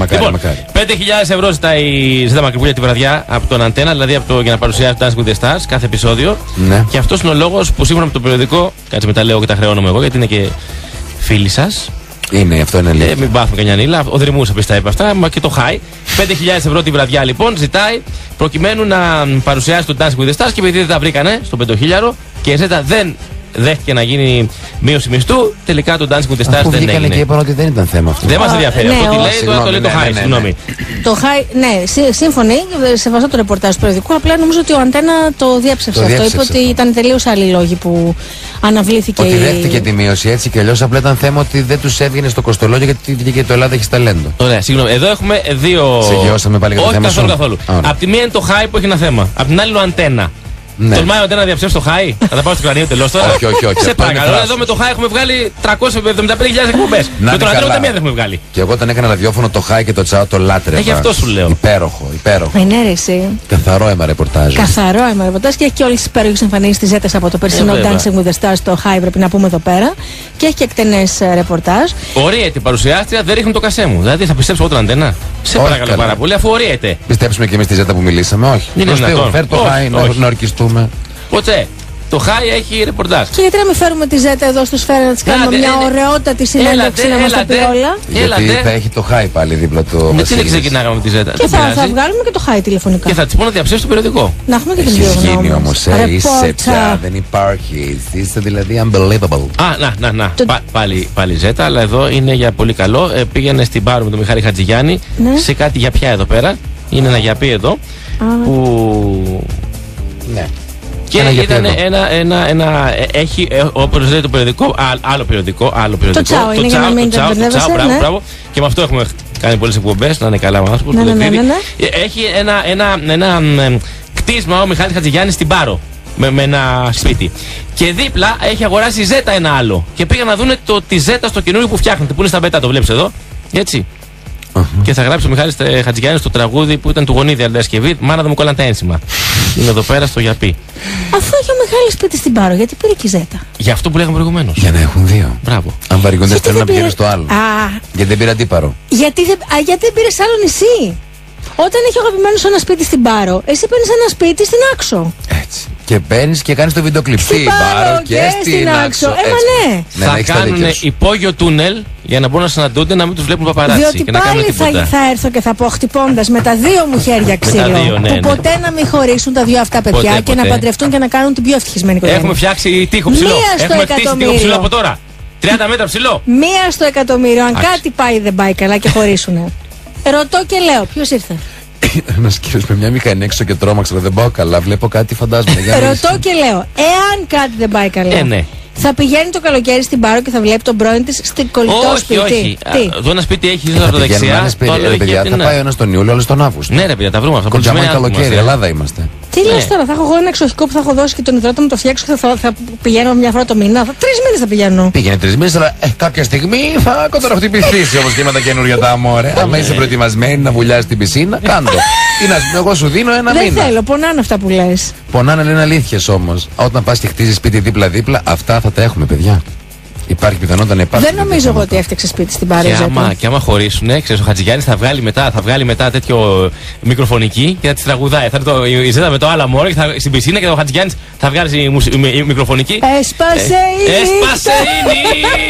5.000 ευρώ ζητάει η Ζέτα Μακρυπούλια τη βραδιά από τον Αντένα, δηλαδή για να παρουσιάσει το Dancing with the Stars κάθε επεισόδιο. Ναι. Και αυτός είναι ο λόγος που σύμφωνα με το περιοδικό, κάτσε μετά λέω και τα χρεώνομαι εγώ γιατί είναι και φίλοι σας. Είναι, αυτό είναι αλήθεια. Μην πάθουμε κανένα νύλα. Ο Δρυμούς τα είπε αυτά, μα και το High. 5.000 ευρώ τη βραδιά λοιπόν ζητάει προκειμένου να παρουσιάσει το Dancing with the Stars και επειδή δεν τα βρήκανε στο 5.000 και η Ζέτα δεν δέχτηκε να γίνει μείωση μισθού, τελικά το Dancing with the Stars δεν έγινε. Και είπαν ότι δεν ήταν θέμα αυτό. Δεν μας ενδιαφέρει. Αυτό τι λέει, το λέει το High. Συγγνώμη. Το High, ναι, σύμφωνοι, σεβαστό το ρεπορτάζ του περιοδικού. Απλά νομίζω ότι ο Αντένα το διέψευσε αυτό. Είπε ότι ήταν τελείως άλλοι λόγοι που αναβλήθηκε. Ότι δέχτηκε τη μείωση έτσι και αλλιώς. Απλά ήταν θέμα ότι δεν τους έβγαινε στο κοστολόγιο γιατί και το Ελλάδα έχει ταλέντο. Ωραία, συγγνώμη. Εδώ έχουμε δύο. Σε γεώσαμε πάλι για το θέμα. Όχι καθόλου. Απ' τη μία είναι το High που έχει ένα θέμα. Απ' την άλλη είναι ο Αντένα. Ναι. Τολμάει ο Αντένα να διαψεύσει το High. Θα τα πάω στο κρανίο τελώς τώρα. Όχι. Σε παρακαλώ, εδώ με το High έχουμε βγάλει 375.000 εκπομπές. Με τον Αντένα ούτε μία δεν έχουμε βγάλει. Και εγώ όταν έκανα ραδιόφωνο το High και το Τσάο το λάτρευα. Γι' αυτό σου λέω. Υπέροχο. Ενέρεση. Καθαρό αίμα ρεπορτάζ. Και έχει και όλες τις υπέροχες εμφανίσεις της Ζέτας από το περσινό Dancing with the Stars στο High, πρέπει να πούμε εδώ πέρα. Και έχει και εκτενές ρεπορτάζ. Ορίεται η παρουσιάστρια, δεν ρίχνουν το κασέ μου. Δηλαδή θα πιστέψω εγώ τον Αντένα. Σε παρακαλώ πάρα πολύ, αφού ορίεται. Πιστέψουμε και εμείς τη Ζέτα που μιλήσαμε, όχι. Φέρ το High να ορκιστούμε. Ποτέ. Το High έχει ρεπορτάζ. Και γιατί να μην φέρουμε τη Ζέτα εδώ στο Σφαίρα να της κάνουμε μια ωραιότατη συνέντευξη να μας τα πει όλα. Γιατί θα έχει το High πάλι δίπλα του. Γιατί δεν ξεκινάγαμε με τη Ζέτα. Και θα βγάλουμε και το High τηλεφωνικά. Και θα της πω να διαψεύσει το περιοδικό. Να έχουμε και την Έχεις γίνει όμως, είσαι πια, δεν υπάρχει. Είστε δηλαδή unbelievable. Να. Πάλι Ζέτα, αλλά εδώ είναι για πολύ καλό. Πήγαινε στην Πάρο με τον Μιχάλη Χατζηγιάννη σε κάτι για πια εδώ πέρα. Είναι ένα γιαπί εδώ. Που. Ναι. Και ήταν έχει, όπως λέει το περιοδικό, άλλο περιοδικό. Το Τσάο, είναι για να μην το μπερδεύεσαι. Μπράβο. Και με αυτό έχουμε κάνει πολλές εκπομπές, να είναι καλά ο άνθρωπος. Έχει ένα κτίσμα ο Μιχάλης Χατζηγιάννης στην Πάρο. Με ένα σπίτι. Και δίπλα έχει αγοράσει η Ζέτα ένα άλλο. Και πήγαν να δουν τη Ζέτα στο καινούριο που φτιάχνεται, που είναι στα μπέτα, το βλέπεις εδώ. Έτσι. Και θα γράψει ο Μιχάλης Χατζηγιάννης στο τραγούδι που ήταν του Γονίδη Αλντασκευή, «Μάνα δεν μου κολλάνε τα ένσημα». Είναι εδώ πέρα στο γιαπί. Αφού έχει ο Μιχάλης σπίτι στην Πάρο, γιατί πήρε και η Ζέτα. Για αυτό που λέγαμε προηγουμένως. Για να έχουν δύο. Μπράβο. Αν βαριούνται θέλουν να πηγαίνουν στο άλλο. Γιατί δεν πήρε αντίπαρο. Γιατί δεν πήρε άλλο νησί. Όταν έχει ο αγαπημένος ένα σπίτι στην Πάρο, εσύ παίρνεις ένα σπίτι στην Άξο. Έτσι. Και παίρνεις και κάνεις το βιντεοκλιπ. Στην Πάρο και στην Άξο. Ναι. Θα κάνουν υπόγειο τούνελ για να μπορούν να συναντούνται, να μην τους βλέπουν παπαράτσι. Διότι και να πάλι θα έρθω και θα πω χτυπώντας με τα δύο μου χέρια ξύλο. Που ποτέ να μην χωρίσουν τα δύο αυτά παιδιά και να παντρευτούν και να κάνουν την πιο ευτυχισμένη οικογένεια. Έχουμε φτιάξει τείχο ψηλό. Έχουμε χτίσει τείχο ψηλό από τώρα. 30 μέτρα ψηλό. 1 στο εκατομμύριο. Αν κάτι πάει δεν πάει καλά και χωρίσουνε. Ρωτώ και λέω, ποιος ήρθε. Ένας κύριος με μια μηχανή έξω και τρόμαξα, δεν πάω καλά, βλέπω κάτι φαντάζομαι. Ρωτώ και λέω, εάν κάτι δεν πάει καλά, ναι. θα πηγαίνει το καλοκαίρι στην Πάρο και θα βλέπει τον πρώην της στην κολλητό σπίτι. Όχι. Εδώ ένα σπίτι έχει από το δεξιά. Θα πάει ο ένας τον Ιούλιο, άλλος τον Αύγουστο. Ναι, ρε παιδιά, τα βρούμε αυτά. Κοντζαμάν καλοκαίρι, Ελλάδα είμαστε. Τι λες τώρα, θα έχω εγώ ένα εξοχικό που θα έχω δώσει και τον υδρότα μου το φτιάξω και θα πηγαίνω μια φορά το μήνα. 3 μήνες θα πηγαίνω. Πήγαινε 3 μήνες, αλλά κάποια στιγμή θα κοντροχτυπηθείς όπως και με τα καινούργια τα αμόρε. Άμα είσαι προετοιμασμένη να βουλιάς την πισίνα, κάντο. Τι να σου πω, εγώ σου δίνω 1 μήνα. Δεν θέλω, πονάνε αυτά που λες. Πονάνε, λένε αλήθειες όμως. Όταν πας και χτίζεις σπίτι δίπλα-δίπλα, αυτά θα τα έχουμε, παιδιά. Υπάρχει πιθανότητα να υπάρχει. Δεν νομίζω εγώ ότι έφτιαξε σπίτι στην Πάρο. Και άμα χωρίσουν, ξέρεις, ο Χατζηγιάννης θα βγάλει μετά τέτοιο μικροφωνική και θα τη τραγουδάει. Θα είναι η Ζέτα με το άλλα μόρο στην πισίνα και ο Χατζηγιάννης θα βγάλει μικροφωνική. Έσπασε η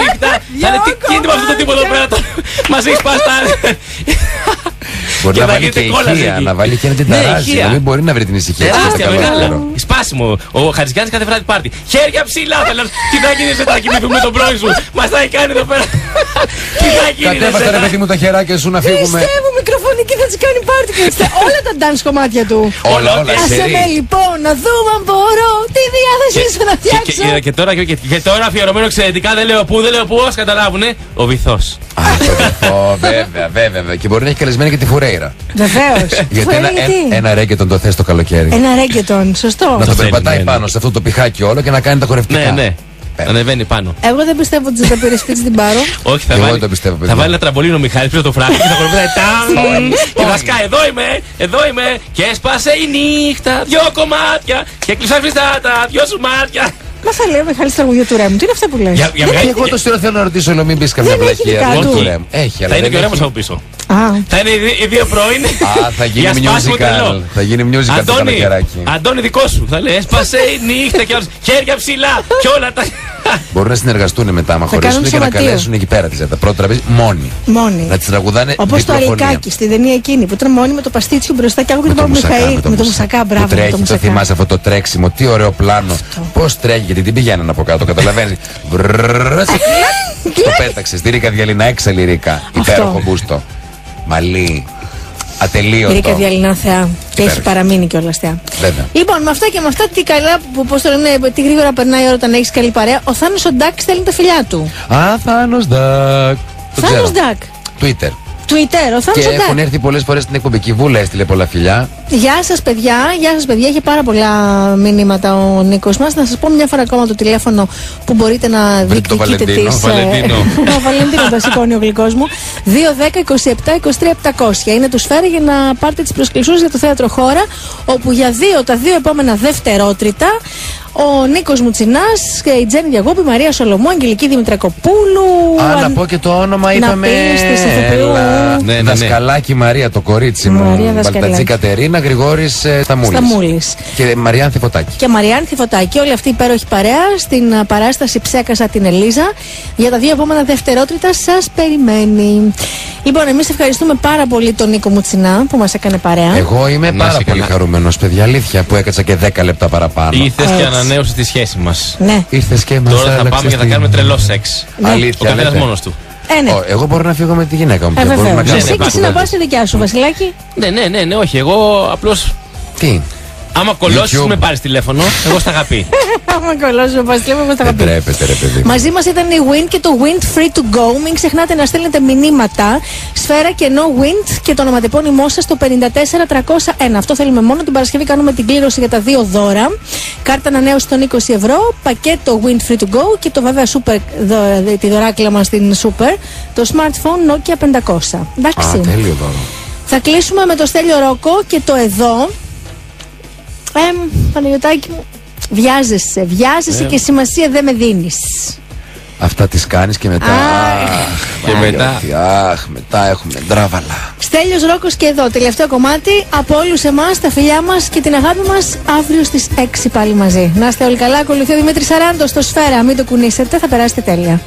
νύχτα. Θα είναι τι είναι αυτό το τίποτα εδώ πέρα. Μας έχει σπάσει τα. Μπορεί να βάλει και ηχεία, να βάλει και ένα τεταράζι. Να μην μπορεί να βρει την ησυχία. Τεράστια, μεγάλα. Σπάσιμο. Ο Χατζηγιάννης κάθε βράδυ πάρτι. Χέρια ψηλά. Τι θα γίνει, δεν θα κοιμηθούμε τον πρώην σου. Μας θα έχει κάνει εδώ πέρα. Τι θα γίνει. Κατέβασε ρε παιδί μου τα χεράκια σου να φύγουμε. Πιστεύω μικροφωνική θα της κάνει πάρτι και όλα τα dance κομμάτια του. Όλα. Άσε με λοιπόν να δούμε αν μπορώ τη διάθεσή σου να φτιάξω. Και τώρα αφιερωμένο εξαιρετικά, δεν λέω πού, όσοι καταλάβουνε. Ο βυθός. Βέβαια. Και μπορεί να έχει καλεσμένη και τη Φουρέιρα. Βεβαίως. Γιατί ένα ρέγκετον το θες το καλοκαίρι. Ένα ρέγκετον, σωστό. Να το περπατάει πάνω σε αυτό το πιχάκι όλο και να κάνει τα χορευτικά. Ναι. Ανεβαίνει πάνω. Εγώ δεν πιστεύω ότι θα πήρε σπίτι στην Πάρο. Όχι, θα βάλει ένα τραμπολίνο Μιχάλης πίσω το φράχτη και θα κορπάει. Και θα σκάει, εδώ είμαι. Και έσπασε η νύχτα, 2 κομμάτια. Και κλεισαφιστά τα 2 σου μάτια. Μα θα λέει ο Μιχάλης τραγουδιά του Ρέμου. Τι είναι αυτά που λέει? Εγώ το στήρο θέλω να ρωτήσω, αλλά μην πει καμιά βλακία. Έχει, αλλά θα είναι και ο Ρέμος από πίσω. Θα είναι οι 2 πρώην. Θα γίνει musical. Θα γίνει musical το καλοκαιράκι. Αντώνη, δικό σου. Θα λέει έσπασε η νύχτα και χέρια ψηλά και όλα τα. Μπορούν να συνεργαστούν μετά, άμα χωρίσουν και να καλέσουν εκεί πέρα τα πρώτα τραπέζια μόνοι. Να τις τραγουδάνε. Όπως το Αλικάκι στην ταινία εκείνη που ήταν μόνοι με το παστίτσιο μπροστά και άκουγε τον Μιχαήλ. Με το μουσακά, μπράβο. Τρέχει, το θυμάσαι αυτό το τρέξιμο, τι ωραίο πλάνο. Πώς τρέχει, γιατί την πηγαίνουν από κάτω, καταλαβαίνεις. Το πέταξε, στη Ρίκα Διαλυνά, έξαλλη Ρίκα. Υπέροχο μπούστο. Μαλλί. Ατελείωτο. Η Ρίκα Διαλυνά θεά. Και έχει παραμείνει κιόλας θεά. Λοιπόν, με αυτά και με αυτά, τι καλά που πώς το λένε, τι γρήγορα περνάει η ώρα όταν έχεις καλή παρέα. Ο Θάνος ο Ντάκ στέλνει τα φιλιά του. Θάνος Ντάκ. Θάνος Ντάκ. Twitter. Ο Θάνος και ο Ντάκ. Έχουν έρθει πολλές φορές στην εκπομπή. Η Βούλα έστειλε πολλά φιλιά. Γεια σας παιδιά, έχει πάρα πολλά μηνύματα ο Νίκος μας. Να σας πω μια φορά ακόμα το τηλέφωνο που μπορείτε να διεκδικείτε τις... Ο Βαλεντίνο το σηκώνει ο γλυκός μου. 2-10-27-23-700. Είναι του Σφαίρα για να πάρετε τις προσκλησίες για το θέατρο Χώρα, όπου για τα 2 επόμενα δευτερότριτα ο Νίκος Μουτσινάς και η Τζέννη Διαγόπη, η Μαρία Σολομού, Αγγελική Δημητρακοπούλου. Να πω και το όνομα, είπαμε. Ναι. Δασκαλάκη Μαρία, το κορίτσι μου. Μπαλτατζή Κατερίνα, Γρηγόρης Σταμούλης. Και Μαριάνθη Φωτάκη. Και Μαριάνθη Φωτάκη, όλη αυτή η υπέροχη παρέα στην παράσταση Ψέκασα την Ελίζα. Για τα 2 επόμενα δευτερότριτα σας περιμένει. Λοιπόν, εμείς ευχαριστούμε πάρα πολύ τον Νίκο Μουτσινά που μας έκανε παρέα. Εγώ είμαι πάρα πολύ χαρούμενος, παιδιά, αλήθεια, που έκατσα και 10 λεπτά παραπάνω. Ήρθες και ανανέωσε τη σχέση μας. Ναι. Ήρθες και μας. Τώρα θα πάμε και θα κάνουμε τρελό σεξ. Αλήθεια. Ο καθένας μόνος του. Εγώ μπορώ να φύγω με τη γυναίκα μου. Εσύ να πας στη δικιά σου, Βασιλάκη. Ναι, όχι. Εγώ απλώς. Τι? Άμα κολλώσεις με πάρεις τηλέφωνο, εγώ στα αγαπή. Άμα κολλώσεις με πάρεις τηλέφωνο, εγώ στα αγαπή. Τρέπετε, ρε παιδί. Μαζί μας ήταν η Wind και το Wind Free to Go. Μην ξεχνάτε να στέλνετε μηνύματα. Σφαίρα και no Wind και το ονοματεπώνυμό σας στο 54301. Αυτό θέλουμε μόνο. Την Παρασκευή κάνουμε την κλήρωση για τα 2 δώρα. Κάρτα ανανέωση των 20 ευρώ. Πακέτο Wind Free to Go και το βέβαια super, τη δωράκλα μας στην Super. Το smartphone Nokia 500. Εντάξει. Τέλειο δώρο. Θα κλείσουμε με το Στέλιο Ρόκο και το εδώ. Παναγιωτάκη μου, βιάζεσαι και σημασία δεν με δίνεις. Αυτά τις κάνεις και μετά. Μετά έχουμε ντράβαλα. Στέλιος Ρόκος και εδώ, τελευταίο κομμάτι. Από όλους εμάς, τα φιλιά μας και την αγάπη μας, αύριο στις 6 πάλι μαζί. Να είστε όλοι καλά. Ακολουθεί ο Δημήτρης Σαράντος στο Σφαίρα. Μην το κουνήσετε, θα περάσετε τέλεια.